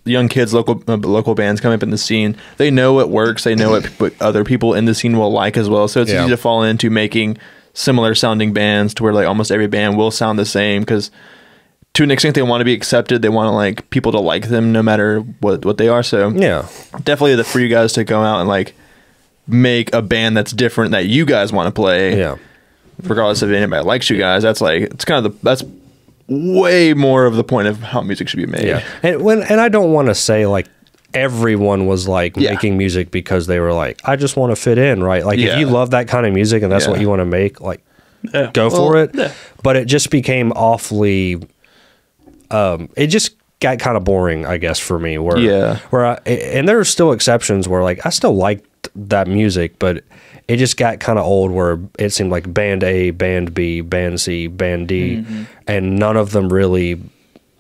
S4: young kids, local bands come up in the scene, they know what works. They know what other people in the scene will like as well. So it's
S2: Yeah.
S4: easy to fall into making similar sounding bands to where like almost every band will sound the same because to an extent they want to be accepted. They want to like people to like them no matter what they are. So
S2: Yeah.
S4: definitely for you guys to go out and like make a band that's different that you guys want to play.
S2: Yeah.
S4: Regardless if anybody likes you guys, that's like it's kind of that's way more of the point of how music should be made.
S2: Yeah. And I don't want to say like everyone was like
S4: Yeah.
S2: making music because they were like, I just want to fit in, right? Like
S4: Yeah.
S2: if you love that kind of music and that's
S4: Yeah.
S2: what you want to make, like
S3: Yeah.
S2: go for
S4: Well,
S2: it.
S3: yeah.
S2: But it just became awfully it just got kind of boring, I guess, for me.
S4: Yeah.
S2: And there are still exceptions where like I still liked that music, but it just got kind of old where it seemed like band A, band B, band C, band D, and none of them really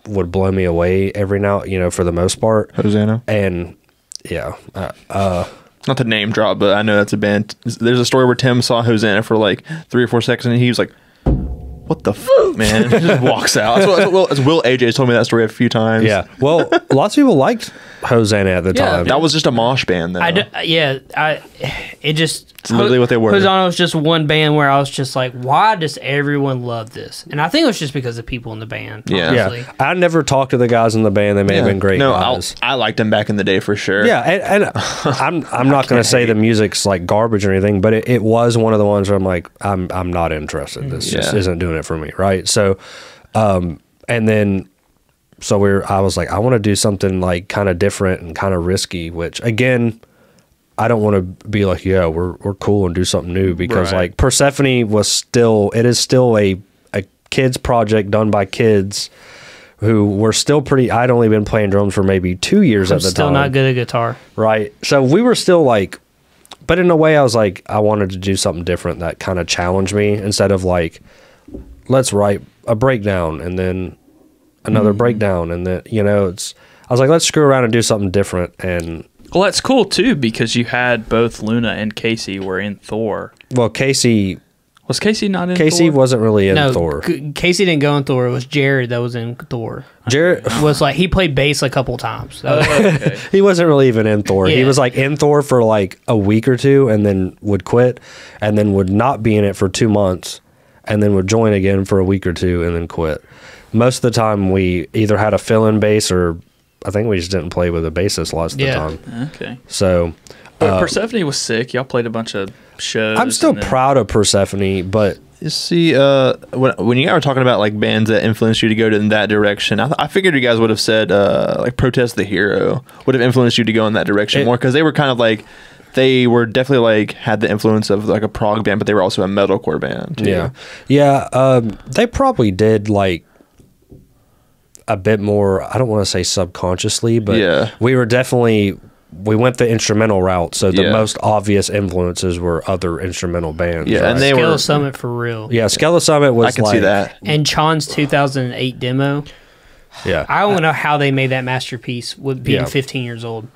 S2: would blow me away every now, for the most part.
S4: Hosanna.
S2: And yeah,
S4: Not to name drop, but I know that's a band. There's a story where Tim saw Hosanna for like 3 or 4 seconds, and he was like, "What the man?" And he just walks out. That's Will AJ's told me that story a few times.
S2: yeah. Well, lots of people liked Hosanna at the
S1: Yeah.
S2: time.
S4: that was just a mosh band. Though.
S1: it just
S4: It's literally what they were.
S1: Hosanna was just one band where I was just like, why does everyone love this? And I think it was just because of people in the band.
S4: Yeah.
S1: honestly.
S2: Yeah, I never talked to the guys in the band. They may have been great
S4: No,
S2: guys.
S4: I liked them back in the day for sure.
S2: Yeah, and I'm not going to say the music's like garbage or anything, but it was one of the ones where I'm like, I'm not interested. This just
S4: Yeah.
S2: isn't doing it for me, right? So, and then I was like, I want to do something like kind of different and kind of risky. Which again, I don't want to be like, yeah, we're cool and do something new because
S3: Right.
S2: like Persephone it is still a kids project done by kids who were still pretty. I'd only been playing drums for maybe 2 years
S1: I'm
S2: at the
S1: still
S2: time.
S1: not good at guitar.
S2: Right. So we were still like but in a way, I was like, I wanted to do something different that kind of challenged me instead of like, let's write a breakdown and then another breakdown. And then, you know, I was like, let's screw around and do something different. And
S3: Well, that's cool too because you had both Luna and Casey were in Thor.
S2: well, Casey
S3: Was Casey not in Thor?
S2: wasn't really in
S1: No,
S2: Thor.
S1: Casey didn't go in Thor. It was Jared that was in Thor.
S2: Jared,
S1: Was like he played bass a couple times. That was-
S3: Okay.
S2: he wasn't really even in Thor. He
S1: Yeah.
S2: was like in Thor for like a week or two and then would quit and then would not be in it for 2 months and then would join again for a week or two and then quit. Most of the time we either had a fill-in bass or I think we just didn't play with a bassist lots of the
S1: Yeah.
S2: time.
S3: Okay.
S2: So
S3: But Persephone was sick. Y'all played a bunch of shows.
S2: I'm still
S3: and then-
S2: proud of Persephone, but
S4: You see, when you guys were talking about like bands that influenced you to go in that direction, I figured you guys would have said like Protest the Hero would have influenced you to go in that direction more because they were kind of like they were definitely like had the influence of like a prog band, but they were also a metalcore band. Too.
S2: yeah. They probably did like a bit more. I don't want to say subconsciously, but
S4: Yeah.
S2: we went the instrumental route. So the
S4: Yeah.
S2: most obvious influences were other instrumental bands.
S4: Yeah,
S2: right?
S4: and they
S1: Scale
S4: were.
S1: of Summit for real.
S2: Yeah, Skella Summit was
S4: I can
S2: like,
S4: see that.
S1: And Chon's 2008 demo.
S2: Yeah,
S1: I don't know how they made that masterpiece with being
S2: Yeah.
S1: 15 years old.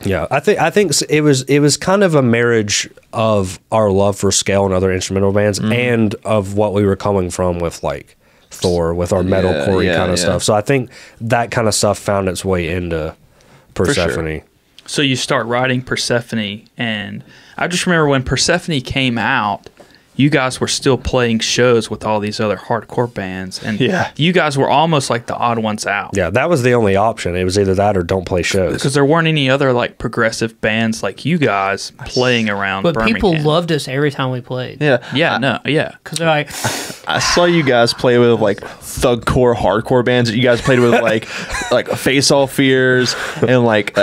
S2: yeah. I think it was kind of a marriage of our love for scale and other instrumental bands,
S4: Mm-hmm.
S2: and of what we were coming from with like Thor, with our metalcore
S4: yeah,
S2: kind of
S4: yeah.
S2: stuff. So I think that kind of stuff found its way into
S4: sure.
S2: Persephone.
S3: So you start writing Persephone, and I just remember when Persephone came out, you guys were still playing shows with all these other hardcore bands, and
S4: Yeah.
S3: you guys were almost like the odd ones out.
S2: Yeah, that was the only option. It was either that or don't play shows.
S3: Because there weren't any other like progressive bands like you guys playing around
S1: But
S3: Birmingham.
S1: people loved us every time we played.
S4: Yeah,
S3: Yeah.
S1: Because they're like,
S4: I saw you guys play with like thugcore, hardcore bands. You guys played with like Face All Fears and like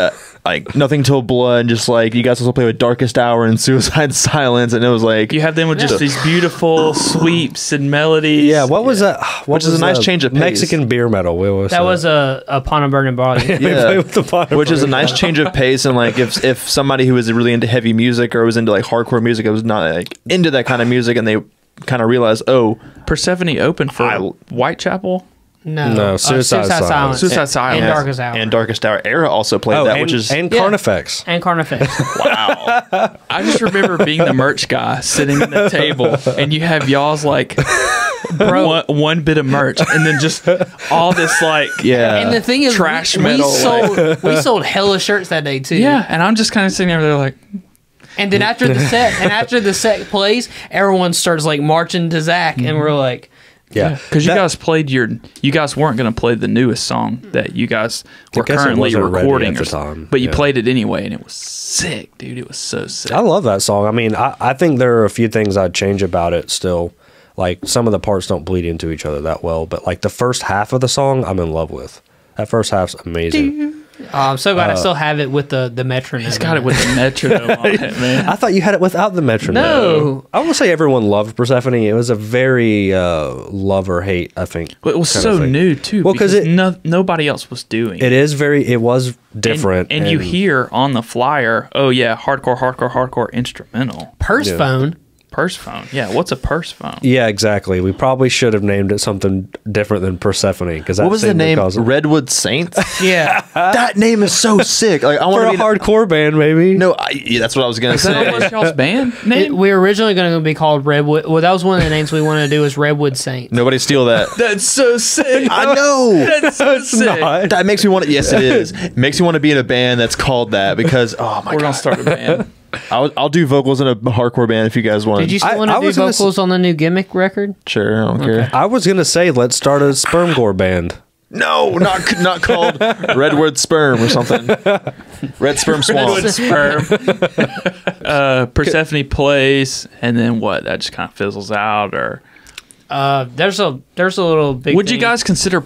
S4: Nothing Till Blood. And just like you guys also play with Darkest Hour and Suicide Silence, and it was like
S3: You had them with just these beautiful sweeps and melodies.
S2: Yeah, what was that? What
S4: Which is
S2: was
S4: a nice
S2: the
S4: change of pace.
S2: Mexican beer metal. What was
S1: that was Upon a Burning Body.
S2: We played with the Bottom
S4: which is a
S2: Burning
S4: nice change of pace. And like if somebody who was really into heavy music or was into like hardcore music, it was not like into that kind of music, and they kind of realized, oh,
S3: Persephone opened for Whitechapel.
S2: No, Suicide Silence.
S3: Suicide Silence.
S1: And Darkest Hour.
S4: and Darkest Hour era also played
S2: Oh,
S4: that,
S2: and,
S4: which is
S2: and
S1: Yeah.
S2: Carnifex.
S1: And Carnifex.
S4: wow.
S3: I just remember being the merch guy sitting at the table, and you have y'all's like one bit of merch, and then just all this like
S4: Yeah.
S1: And the thing is,
S3: trash
S1: we
S3: metal,
S1: we sold hella shirts that day too.
S3: yeah. And I'm just kind of sitting over there like,
S1: And then after the set plays, everyone starts like marching to Zach, and we're like,
S2: Yeah,
S3: because you
S2: That-
S3: guys played you guys weren't going to play the newest song that you guys were
S2: guess it
S3: currently
S2: wasn't ready
S3: recording
S2: at the
S3: or something.
S2: time.
S3: But you
S2: Yeah.
S3: played it anyway, and it was sick, dude. It was so sick.
S2: I love that song. I mean, I think there are a few things I'd change about it still. Like, some of the parts don't bleed into each other that well, but like the first half of the song, I'm in love with. That first half's amazing.
S1: I'm so glad I still have it with the metronome.
S3: He's got it with the metronome on it, man.
S2: I thought you had it without the metronome.
S1: No.
S2: I won't say everyone loved Persephone. It was a very love or hate, I think.
S3: But it was
S2: kind of
S3: so
S2: thing.
S3: new too.
S2: Well, 'cause
S3: because nobody else was doing
S2: It was different.
S3: And you hear on the flyer, oh yeah, hardcore instrumental.
S1: Purse
S2: Yeah.
S1: phone.
S3: Purse phone. Yeah, what's a purse phone?
S2: Yeah, exactly. We probably should have named it something different than Persephone. Because
S4: What was the name? Redwood Saints.
S1: Yeah.
S4: That name is so sick. Like I
S2: For
S4: want
S2: a
S4: to be
S2: hardcore band, maybe.
S4: No, yeah, that's what I was gonna
S3: Is that
S4: say.
S3: what y'all's band name?
S1: We were originally going to be called Redwood. Well, that was one of the names we wanted to do was Redwood Saints.
S4: Nobody steal that.
S3: That's so sick.
S4: I know.
S3: That's so sick.
S2: not.
S4: That makes me want to. Yes, it is. It makes me want to be in a band that's called that because oh my
S3: We're
S4: god,
S3: gonna start a band.
S4: I'll do vocals in a hardcore band if you guys want.
S1: Did you
S2: I-
S1: still want
S2: I
S1: to do
S2: was gonna
S1: vocals on the new Gimmick record?
S4: Sure, I don't care.
S2: I was going to say, let's start a sperm gore band.
S4: No, not called Redwood Sperm or something. Red Sperm Swamp.
S3: Redwood sperm. Persephone plays, and then what? That just kind of fizzles out, or
S1: There's a little big.
S3: would you
S1: thing.
S3: guys consider?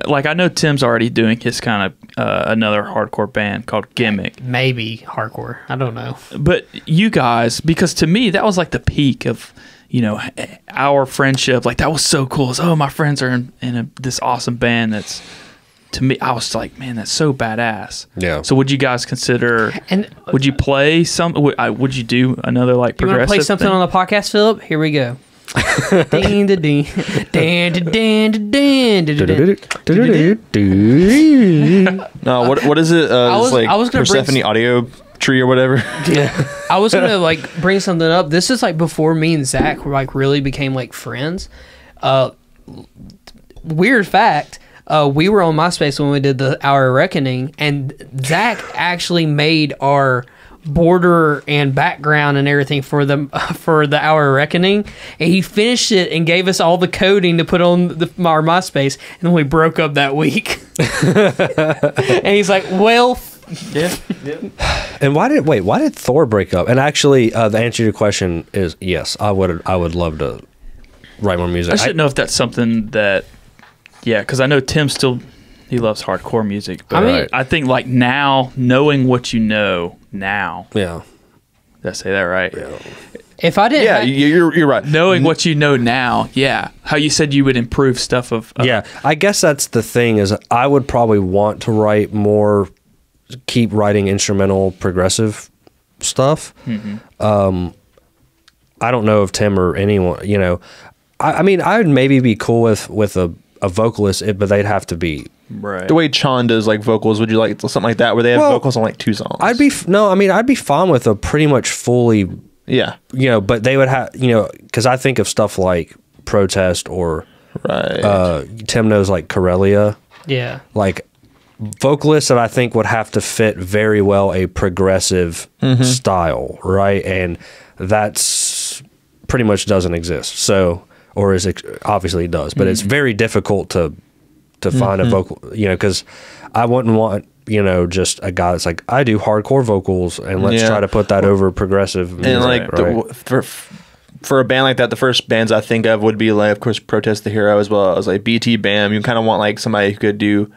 S3: Like I know Tim's already doing his kind of another hardcore band called Gimmick,
S1: maybe hardcore? I don't know.
S3: but you guys, because to me that was like the peak of our friendship. Like that was so cool. It's, oh, my friends are in this awesome band that's to me, I was like, man, that's so badass.
S2: Yeah.
S3: So would you guys consider?
S1: And
S3: Would you play some? Would you do another like
S1: you want to
S3: progressive?
S1: play something
S3: thing?
S1: on the podcast, Philip? Here we go. Ding da ding, dan da dan da dan da da dan.
S4: No, what is it?
S1: was-
S4: It's like
S1: I was gonna bring
S4: Persephone audio tree or whatever.
S1: I was gonna like bring something up. This is like before me and Zach were like really became like friends. Weird fact. We were on MySpace when we did the Hour Reckoning, and Zach actually made our border and background and everything for the Hour Reckoning, and he finished it and gave us all the coding to put on our MySpace, and then we broke up that week. And he's like, "Well,
S3: Yeah.
S2: And why did Thor break up? And actually, the answer to your question is yes. I would love to write more music.
S3: I should know if that's something that. Yeah, because I know Tim he loves hardcore music. But
S1: I mean-
S3: I think like now, knowing what you know now.
S2: Yeah.
S3: Did I say that right?
S1: if I didn't,
S4: Yeah,
S1: have-
S4: you're right.
S3: Knowing what you know now, yeah. How you said you would improve stuff of
S2: Yeah, I guess that's the thing is I would probably want to write more, keep writing instrumental progressive stuff. I don't know if Tim or anyone, I mean, I would maybe be cool with a vocalist, but they'd have to be.
S3: right.
S4: The way Chon does like vocals, would you like something like that where they have
S2: Well,
S4: vocals on like 2 songs?
S2: I'd be fine with a pretty much fully,
S4: yeah,
S2: but they would have, because I think of stuff like Protest or
S4: right.
S2: Tim knows like Corellia.
S1: yeah.
S2: Like vocalists that I think would have to fit very well a progressive style, right? And that's pretty much doesn't exist. So, or is it obviously it does, but it's very difficult to find a vocal, because I wouldn't want just a guy that's like I do hardcore vocals and let's
S4: Yeah.
S2: try to put that over progressive music,
S4: And like
S2: right?
S4: for a band like that, the first bands I think of would be like, of course, Protest the Hero, as well as like BT Bam. You kind of want like somebody who could do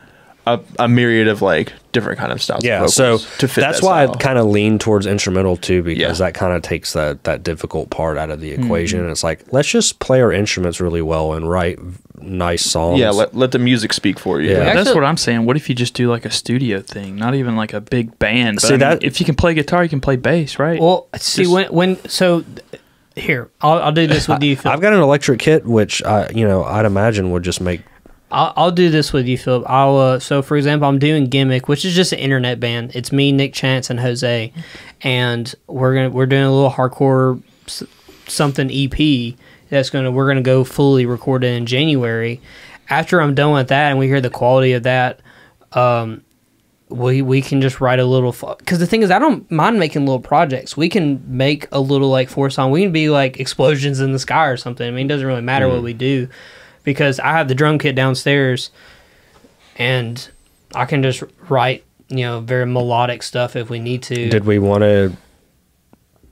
S4: a myriad of like different kind of styles.
S2: Yeah,
S4: of
S2: so
S4: vocals to fit
S2: that's
S4: that
S2: why
S4: style.
S2: I kind of lean towards instrumental too, because
S4: Yeah.
S2: that kind of takes that difficult part out of the equation. And it's like, let's just play our instruments really well and write nice songs.
S4: Yeah, let the music speak for you.
S2: Yeah.
S3: That's
S1: Actually-
S3: what I'm saying. What if you just do like a studio thing, not even like a big band? But
S2: See,
S3: I mean,
S2: that-
S3: if you can play guitar, you can play bass, right?
S1: Well, see here I'll do this with you, Phil.
S2: I've got an electric kit, which I'd imagine would just make.
S1: I'll do this with you, Philip. So for example, I'm doing Gimmick, which is just an internet band. It's me, Nick Chance, and Jose, and we're doing a little hardcore something EP we're gonna go fully record it in January. After I'm done with that, and we hear the quality of that, we can just write a little. Because the thing is, I don't mind making little projects. We can make a little like 4-song. We can be like Explosions in the Sky or something. I mean, it doesn't really matter what we do. Because I have the drum kit downstairs, and I can just write, very melodic stuff if we need to.
S2: Did we want to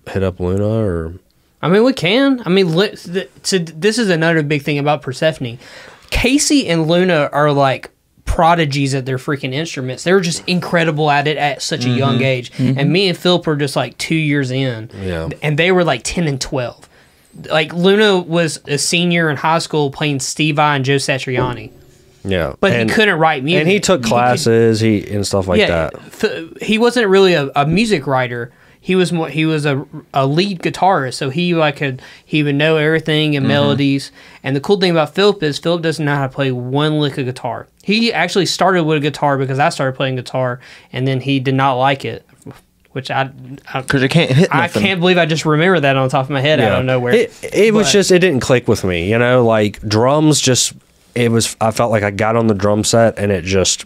S2: hit up Luna or?
S1: I mean, we can. I mean, so this is another big thing about Persephone. Casey and Luna are like prodigies at their freaking instruments. They're just incredible at it at such a young age. And me and Philip were just like 2 years in.
S2: Yeah.
S1: And they were like 10 and 12. Like Luna was a senior in high school playing Steve Vai and Joe Satriani,
S2: Yeah,
S1: but he couldn't write music.
S2: and he took classes, and stuff like that.
S1: He wasn't really a music writer. He was more. He was a lead guitarist, so he would know everything and melodies. And the cool thing about Philip is Philip doesn't know how to play one lick of guitar. He actually started with a guitar because I started playing guitar, and then he did not like it, which
S4: because you can't hit
S1: I
S4: nothing.
S1: can't believe I just remembered that on the top of my head out of nowhere.
S2: It was
S1: But-
S2: just it didn't click with me, like drums. Just I felt like I got on the drum set and it just.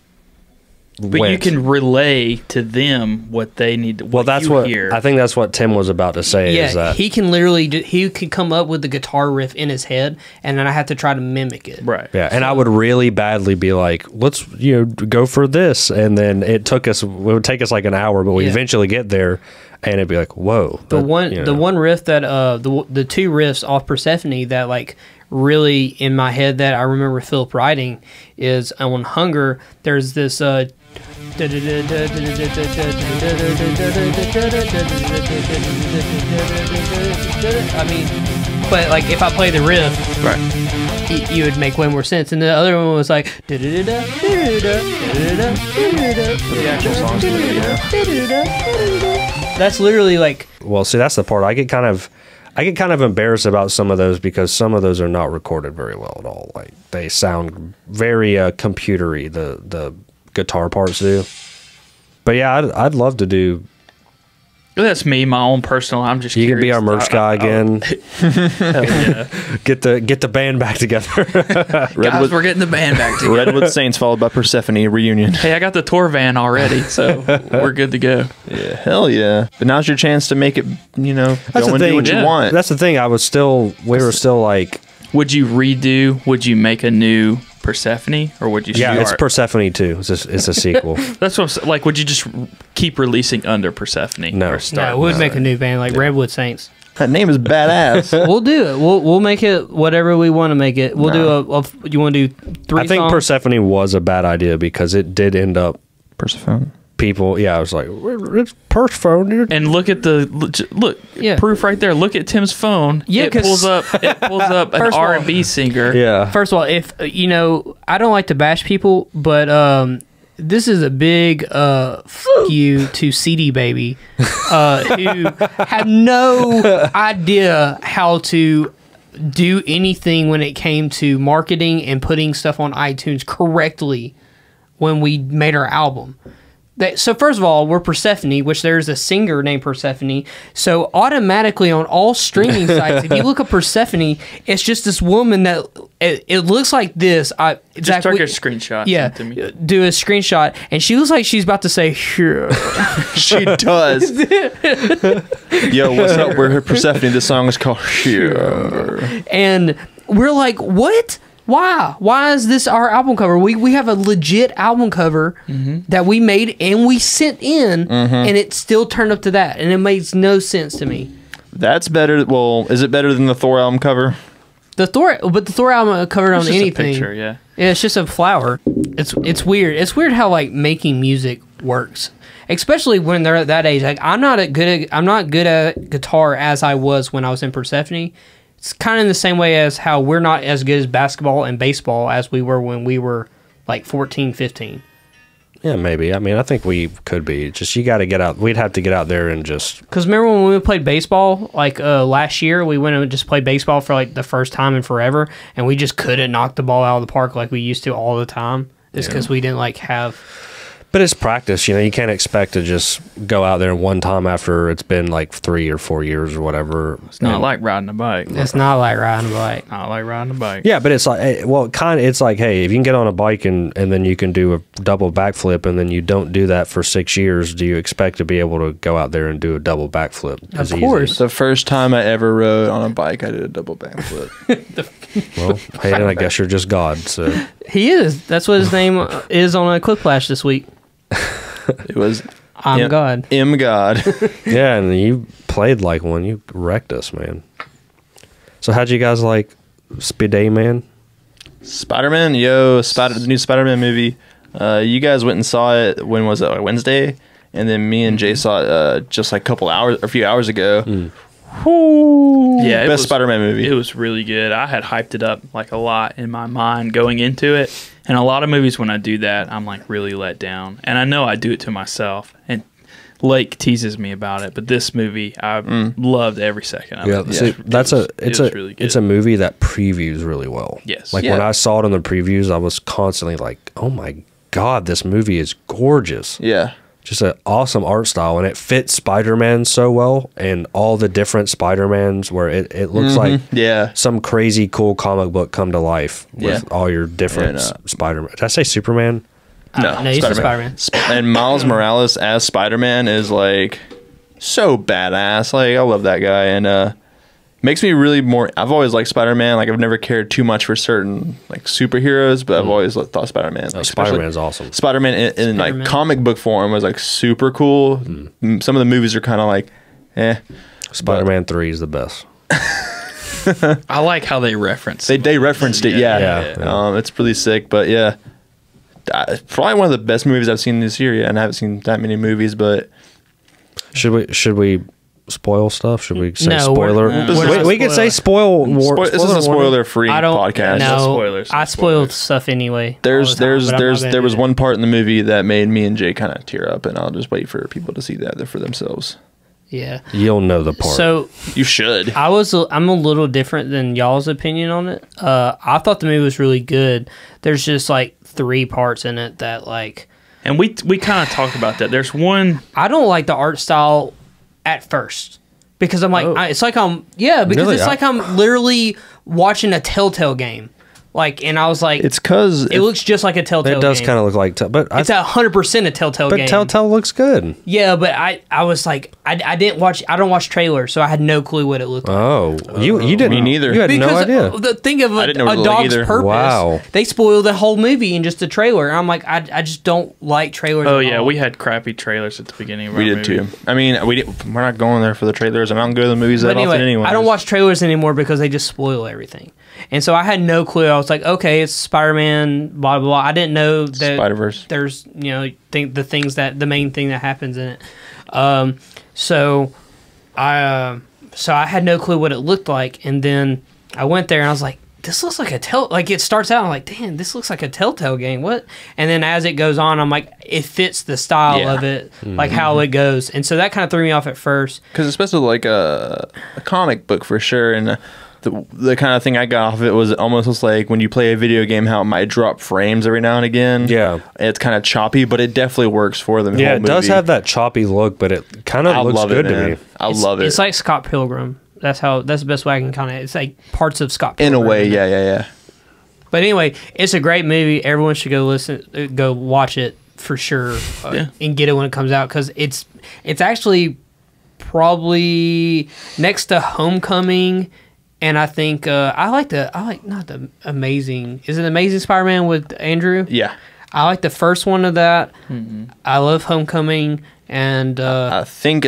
S3: but
S2: went.
S3: you can relay to them what they need.
S2: Well, that's
S3: you
S2: what
S3: hear.
S2: I think. That's what Tim was about to say.
S1: Yeah,
S2: is that
S1: he can literally he could come up with the guitar riff in his head, and then I have to try to mimic it.
S3: right.
S2: Yeah, and I would really badly be like, let's go for this, and then it would take us like an hour, but we
S1: Yeah.
S2: eventually get there, and it'd be like, whoa.
S1: The one riff that the 2 riffs off Persephone that like really in my head that I remember Philip writing is on Hunger. There's this I mean, but like if I play the riff,
S3: Right.
S1: you would make way more sense. And the other one was like
S4: The actual songs in the video.
S1: that's literally like
S2: Well, see, that's the part I get kind of embarrassed about some of those because some of those are not recorded very well at all. Like they sound very computery. The guitar parts do. But yeah, I'd love to do.
S3: That's me, my own personal. I'm just.
S2: You can be our
S3: curious.
S2: merch guy again.
S3: Hell yeah.
S2: Get the band back together.
S3: Guys, we're getting the band back together.
S4: Redwood Saints followed by Persephone reunion.
S3: Hey, I got the tour van already, so we're good to go.
S4: Yeah, hell yeah. But now's your chance to make it,
S2: That's
S4: go
S2: the
S4: and
S2: thing.
S4: do what you
S3: Yeah.
S4: want.
S2: That's the thing. We were still like,
S3: Would you redo? Would you make a new Persephone, or would you?
S2: yeah, it's
S3: start-
S2: Persephone 2. It's a sequel.
S3: That's what I'm saying. Like, would you just keep releasing under Persephone?
S2: No.
S3: or
S1: no,
S3: start
S1: we'd
S3: with-
S1: make a new band like Redwood Saints.
S4: That name is badass.
S1: We'll do it. We'll make it whatever we want to make it. We'll do a. You want to do 3
S2: I think
S1: songs?
S2: Persephone was a bad idea because it did end up
S4: Persephone.
S2: people. Yeah, I was like, it's Persephone. Dude.
S3: And look at the look.
S1: Yeah.
S3: Proof right there. Look at Tim's phone.
S1: Yeah,
S3: it
S1: 'cause-
S3: pulls up. It pulls up an
S1: First of all-
S3: R&B singer.
S2: Yeah.
S1: First of all, if I don't like to bash people, but this is a big fuck you to CD Baby, who had no idea how to do anything when it came to marketing and putting stuff on iTunes correctly when we made our album. So first of all, we're Persephone, which there's a singer named Persephone. So automatically on all streaming sites, if you look up Persephone, it's just this woman that it looks like this.
S3: Just took a screenshot.
S1: Yeah,
S3: Sent to me.
S1: do a screenshot, and she looks like she's about to say, "Sure."
S4: She does. Yo, what's up? We're Persephone. This song is called Sure.
S1: And we're like, "What? Why? Why is this our album cover? We have a legit album cover that we made and we sent in, and it still turned up to that, and it makes no sense to me."
S4: That's better. Well, is it better than the Thor album cover?
S1: The Thor album covered on
S3: It's just
S1: anything.
S3: a picture, yeah.
S1: Yeah, it's just a flower. It's weird. It's weird how like making music works, especially when they're at that age. Like I'm not good at guitar as I was when I was in Persephone. It's kind of in the same way as how we're not as good as basketball and baseball as we were when we were like 14, 15.
S2: Yeah, maybe. I mean, I think we could be. Just you got to get out. We'd have to get out there and just.
S1: Because remember when we played baseball, like last year, we went and just played baseball for like the first time in forever, and we just couldn't knock the ball out of the park like we used to all the time. It's because we didn't like have.
S2: But it's practice. You can't expect to just go out there one time after it's been like 3 or 4 years or whatever.
S3: It's not like riding a bike.
S1: It's not like riding a bike.
S3: Not like riding a bike.
S2: Yeah, but it's like, well, kind of. It's like, hey, if you can get on a bike and then you can do a double backflip, and then you don't do that for 6 years, do you expect to be able to go out there and do a double backflip?
S1: Of
S2: as easy?
S1: course.
S4: The first time I ever rode on a bike, I did a double backflip.
S2: Well, hey, then I guess you're just God. So
S1: He is. That's what his name is on a Quick Flash this week.
S4: It was
S1: I'm God.
S4: God.
S2: yeah, and you played like one. You wrecked us, man. So how'd you guys like Speedy Man?
S4: Spider-Man, the new Spider-Man movie. You guys went and saw it. When was it? Like Wednesday, and then me and Jay saw it just like a few hours ago.
S3: Yeah, it
S4: Best
S3: was,
S4: Spider-Man movie.
S3: It was really good. I had hyped it up like a lot in my mind going into it. And a lot of movies, when I do that, I'm like really let down. And I know I do it to myself. And Lake teases me about it, but this movie, I loved every second of it.
S2: See,
S3: Really good.
S2: it's a movie that previews really well.
S3: Yes.
S2: Like
S4: Yeah.
S2: when I saw it in the previews, I was constantly like, "Oh my god, this movie is gorgeous!"
S4: Yeah.
S2: Just an awesome art style, and it fits Spider-Man so well, and all the different Spider-Mans, where it looks like
S4: Yeah.
S2: some crazy cool comic book come to life with
S4: Yeah.
S2: all your different
S4: And,
S2: Spider-Man. Did I say Superman?
S1: No, you said Spider-Man.
S4: And Miles Morales as Spider-Man is like so badass. Like I love that guy, and makes me really more. I've always liked Spider-Man. Like I've never cared too much for certain like superheroes, but I've always thought Spider-Man. Like, especially
S2: Spider-Man's awesome.
S4: Spider-Man in like
S1: Spider-Man.
S4: comic book form was like super cool. Some of the movies are kind of like,
S2: Spider-Man 3 is the best.
S3: I like how they reference
S4: They referenced it, yeah.
S2: Yeah.
S4: It's really sick, but yeah, probably one of the best movies I've seen this year. Yeah, and I haven't seen that many movies, but
S2: Should we spoil stuff? Should we say
S1: No,
S2: spoiler?
S1: we're not
S2: We could say
S1: spoiling.
S2: spoil.
S4: this is a spoiler-free
S1: I don't
S4: podcast.
S1: know.
S3: Spoilers,
S1: I spoiled stuff anyway.
S4: There
S1: all
S4: was
S1: the time, but I'm not gonna
S4: there was
S1: do
S4: one part in the movie that made me and Jay kind of tear up, and I'll just wait for people to see that for themselves.
S1: that. Yeah.
S2: You'll know the part.
S1: So
S4: You should.
S1: I'm a little different than y'all's opinion on it. I thought the movie was really good. There's just like 3 parts in it that like
S3: And we kind of talked about that. There's one.
S1: I don't like the art style at first because I'm like it's like because
S2: Really?
S1: it's like I'm literally watching a Telltale game. Like, and I was like,
S4: It's because
S1: it looks just like a Telltale.
S2: it does
S1: game.
S2: kind of look like, but
S1: It's 100% a Telltale
S2: but
S1: game.
S2: Telltale looks good.
S1: Yeah, but I was like, I didn't watch. I don't watch trailers, so I had no clue what it looked like.
S2: Oh, you didn't.
S4: Me neither.
S2: You had no
S1: Because
S2: idea.
S1: the thing of
S4: I didn't know what
S1: a
S4: it looked
S1: dog's
S4: either.
S1: purpose,
S2: Wow.
S1: they spoil the whole movie in just a trailer. I'm like, I just don't like trailers.
S3: Oh
S1: at
S3: yeah,
S1: all.
S3: we had crappy trailers at the beginning. Of
S4: we
S3: our
S4: did
S3: movie.
S4: too. I mean, we're not going there for the trailers, and I don't go to the movies
S1: But
S4: that often anyway.
S1: I don't watch trailers anymore because they just spoil everything. And so I had no clue. I was like, okay, it's Spider-Man, blah blah blah. I didn't know that
S4: Spider-Verse.
S1: there's the main thing that happens in it. So I had no clue what it looked like, and then I went there and I was like, this looks like it starts out, I'm like, damn, this looks like a Telltale game. What? And then as it goes on, I'm like, it fits the style
S4: Yeah.
S1: of it, like how it goes. And so that kind of threw me off at first.
S4: Because especially like a comic book for sure, and the kind of thing I got off of it was almost just like when you play a video game, how it might drop frames every now and again.
S2: Yeah.
S4: It's kind of choppy, but it definitely works for them.
S2: Yeah, it does have that choppy look, but it kind of looks good to me.
S4: I love it.
S1: It's like Scott Pilgrim. That's the best way I can kind of. It's like parts of Scott
S4: in
S1: Pilgrim.
S4: a way, yeah.
S1: But anyway, it's a great movie. Everyone should go watch it for sure, and get it when it comes out because it's actually probably next to Homecoming, and I think I like not the Amazing. Is it Amazing Spider-Man with Andrew?
S4: Yeah.
S1: I like the first one of that. I love Homecoming and
S4: I think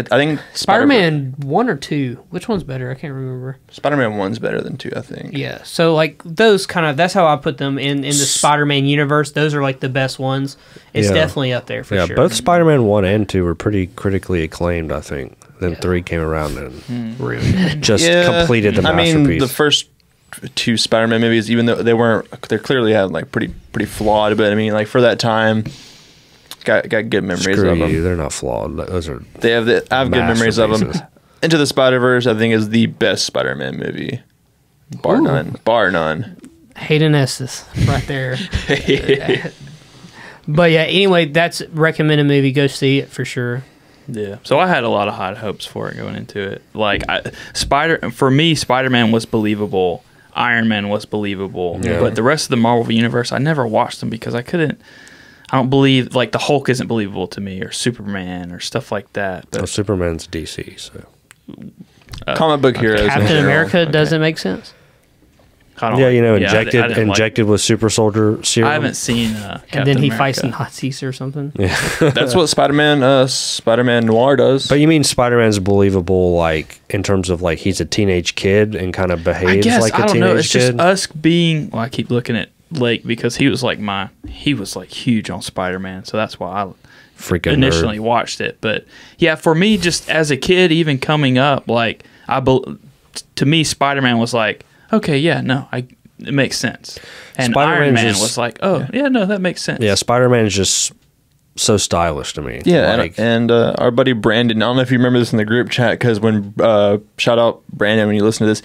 S1: Spider-Man 1 or 2. Which one's better? I can't remember.
S4: Spider-Man 1's better than 2, I think.
S1: Yeah, so like those that's how I put them in the Spider-Man universe. Those are like the best ones. It's
S2: Yeah.
S1: definitely up there for
S2: Yeah,
S1: sure.
S2: both Spider-Man 1 and 2 were pretty critically acclaimed, I think. Then 3 came around and just completed the masterpiece.
S4: I mean, the first 2 Spider-Man movies, even though they clearly had like pretty flawed, but I mean, like for that time, got good memories
S2: Screw
S4: of them.
S2: you, they're not flawed. Those are
S4: I have good memories of them.
S2: masterpieces.
S4: Into the Spider-Verse, I think, is the best Spider-Man movie, bar none.
S1: Hayden Estes right there. But yeah, anyway, that's recommended movie. Go see it for sure.
S3: Yeah. So I had a lot of high hopes for it going into it. Like for me, Spider-Man was believable. Iron Man was believable.
S2: Yeah.
S3: But the rest of the Marvel universe, I never watched them because I don't believe, like the Hulk isn't believable to me, or Superman or stuff like that. But
S2: well, Superman's DC, so
S4: Comic book heroes. in
S1: Captain
S4: general.
S1: America doesn't make sense.
S3: I don't
S2: yeah,
S3: like-
S2: injected
S3: I didn't like-
S2: injected with super soldier serum.
S3: I haven't seen
S1: And
S3: Captain
S1: then he
S3: America.
S1: fights Nazis or something.
S4: That's what Spider-Man Noir does.
S2: But you mean Spider-Man's believable, like in terms of like he's a teenage kid and kind of
S3: I
S2: behaves
S3: guess
S2: like a
S3: I don't
S2: teenage
S3: know. It's
S2: kid?
S3: just us being. Well, I keep looking at Lake because he was like huge on Spider-Man, so that's why I
S2: Freaking
S3: initially
S2: nerd.
S3: watched it. But yeah, for me, just as a kid, even coming up, like to me, Spider-Man was like, okay, yeah, no, it makes sense. And
S2: Spider-Man
S3: Iron Man
S2: just-
S3: was like, oh, yeah, no, that makes sense.
S2: Yeah, Spider-Man is just so stylish to me.
S4: Yeah,
S2: like,
S4: and our buddy Brandon, I don't know if you remember this in the group chat, because when, shout out Brandon when you listen to this,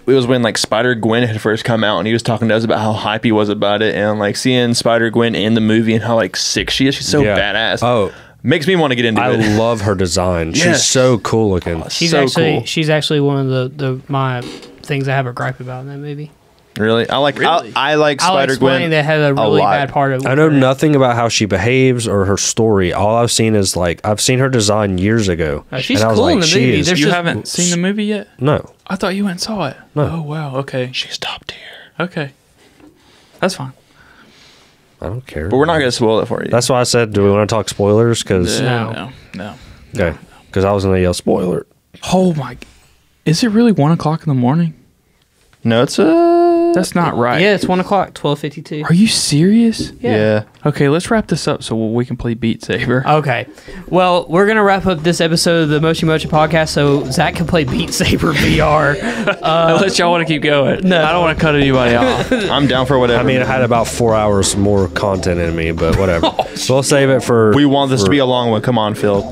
S4: it was when like Spider-Gwen had first come out, and he was talking to us about how hype he was about it, and like seeing Spider-Gwen in the movie and how like sick she is. She's so
S2: Yeah.
S4: badass.
S2: Oh,
S4: Makes me want to get into
S2: I
S4: it.
S2: love her design.
S4: Yes.
S2: She's so cool looking.
S1: She's
S4: So
S1: actually
S4: cool.
S1: she's actually one of my things I have a gripe about in that movie.
S4: Really? I like
S3: Really?
S4: I like
S1: I'll explain
S4: Spider-Gwen.
S1: that had a really
S4: lot.
S1: bad part of.
S2: I know nothing about how she behaves or her story. All I've seen is like I've seen her design years ago.
S1: She's
S2: and I was
S1: cool in
S2: like,
S1: the
S2: she
S1: movie.
S2: is-
S1: There's
S3: You
S1: just-
S3: haven't seen the movie yet?
S2: no,
S3: I thought you went and saw it.
S2: No.
S3: Oh wow. Okay.
S4: She's top tier.
S3: Okay. That's fine.
S2: I don't care.
S4: But we're not going to spoil it for you.
S2: That's why I said, do we want to talk spoilers? Because
S1: No.
S3: No.
S2: okay, because I was gonna yell spoiler.
S3: Oh my! Is it really 1:00 in the morning?
S4: No, it's
S3: That's not right.
S1: Yeah, it's 1 o'clock, 12:52.
S3: Are you serious?
S4: Yeah.
S3: Okay, let's wrap this up so we can play Beat Saber.
S1: Okay. Well, we're going to wrap up this episode of the Mochi Mochi podcast so Zach can play Beat Saber VR.
S3: Unless y'all want to keep going.
S1: No.
S3: I don't want to cut anybody off.
S4: I'm down for whatever.
S2: I mean, I had about 4 hours more content in me, but whatever. We'll save it for.
S4: we want this to
S2: for-
S4: be a long one. Come on, Phil.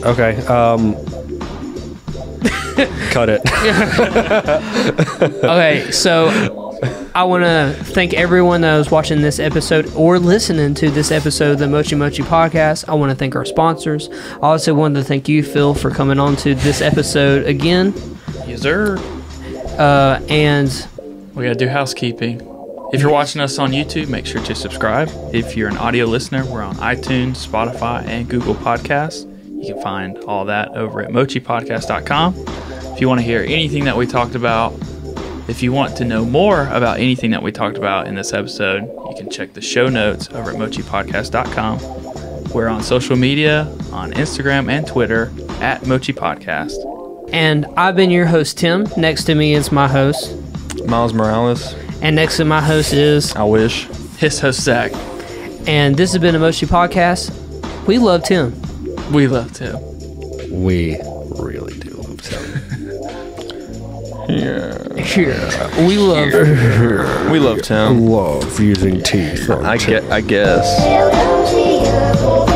S2: Okay. Cut it.
S1: Okay, so I want to thank everyone that was watching this episode or listening to this episode of the Mochi Mochi podcast. I want to thank our sponsors. I also wanted to thank you, Phil, for coming on to this episode again.
S3: Yes, sir.
S1: And
S3: We got to do housekeeping. If you're watching us on YouTube, make sure to subscribe. If you're an audio listener, we're on iTunes, Spotify, and Google Podcasts. You can find all that over at mochipodcast.com. If you want to hear anything that we talked about, if you want to know more about anything that we talked about in this episode, you can check the show notes over at mochipodcast.com. We're on social media, on Instagram and Twitter, at Mochi Podcast.
S1: and I've been your host, Tim. Next to me is my host.
S4: Miles Morales.
S1: And next to my host is...
S4: I wish.
S3: His host, Zach.
S1: And this has been a Mochi podcast. We love Tim.
S3: We love Tim.
S2: We really do love Tim.
S1: Yeah. We love...
S4: We love Tim.
S2: Love using teeth. on
S4: I
S2: Tim.
S4: guess.
S6: L-O-G-O.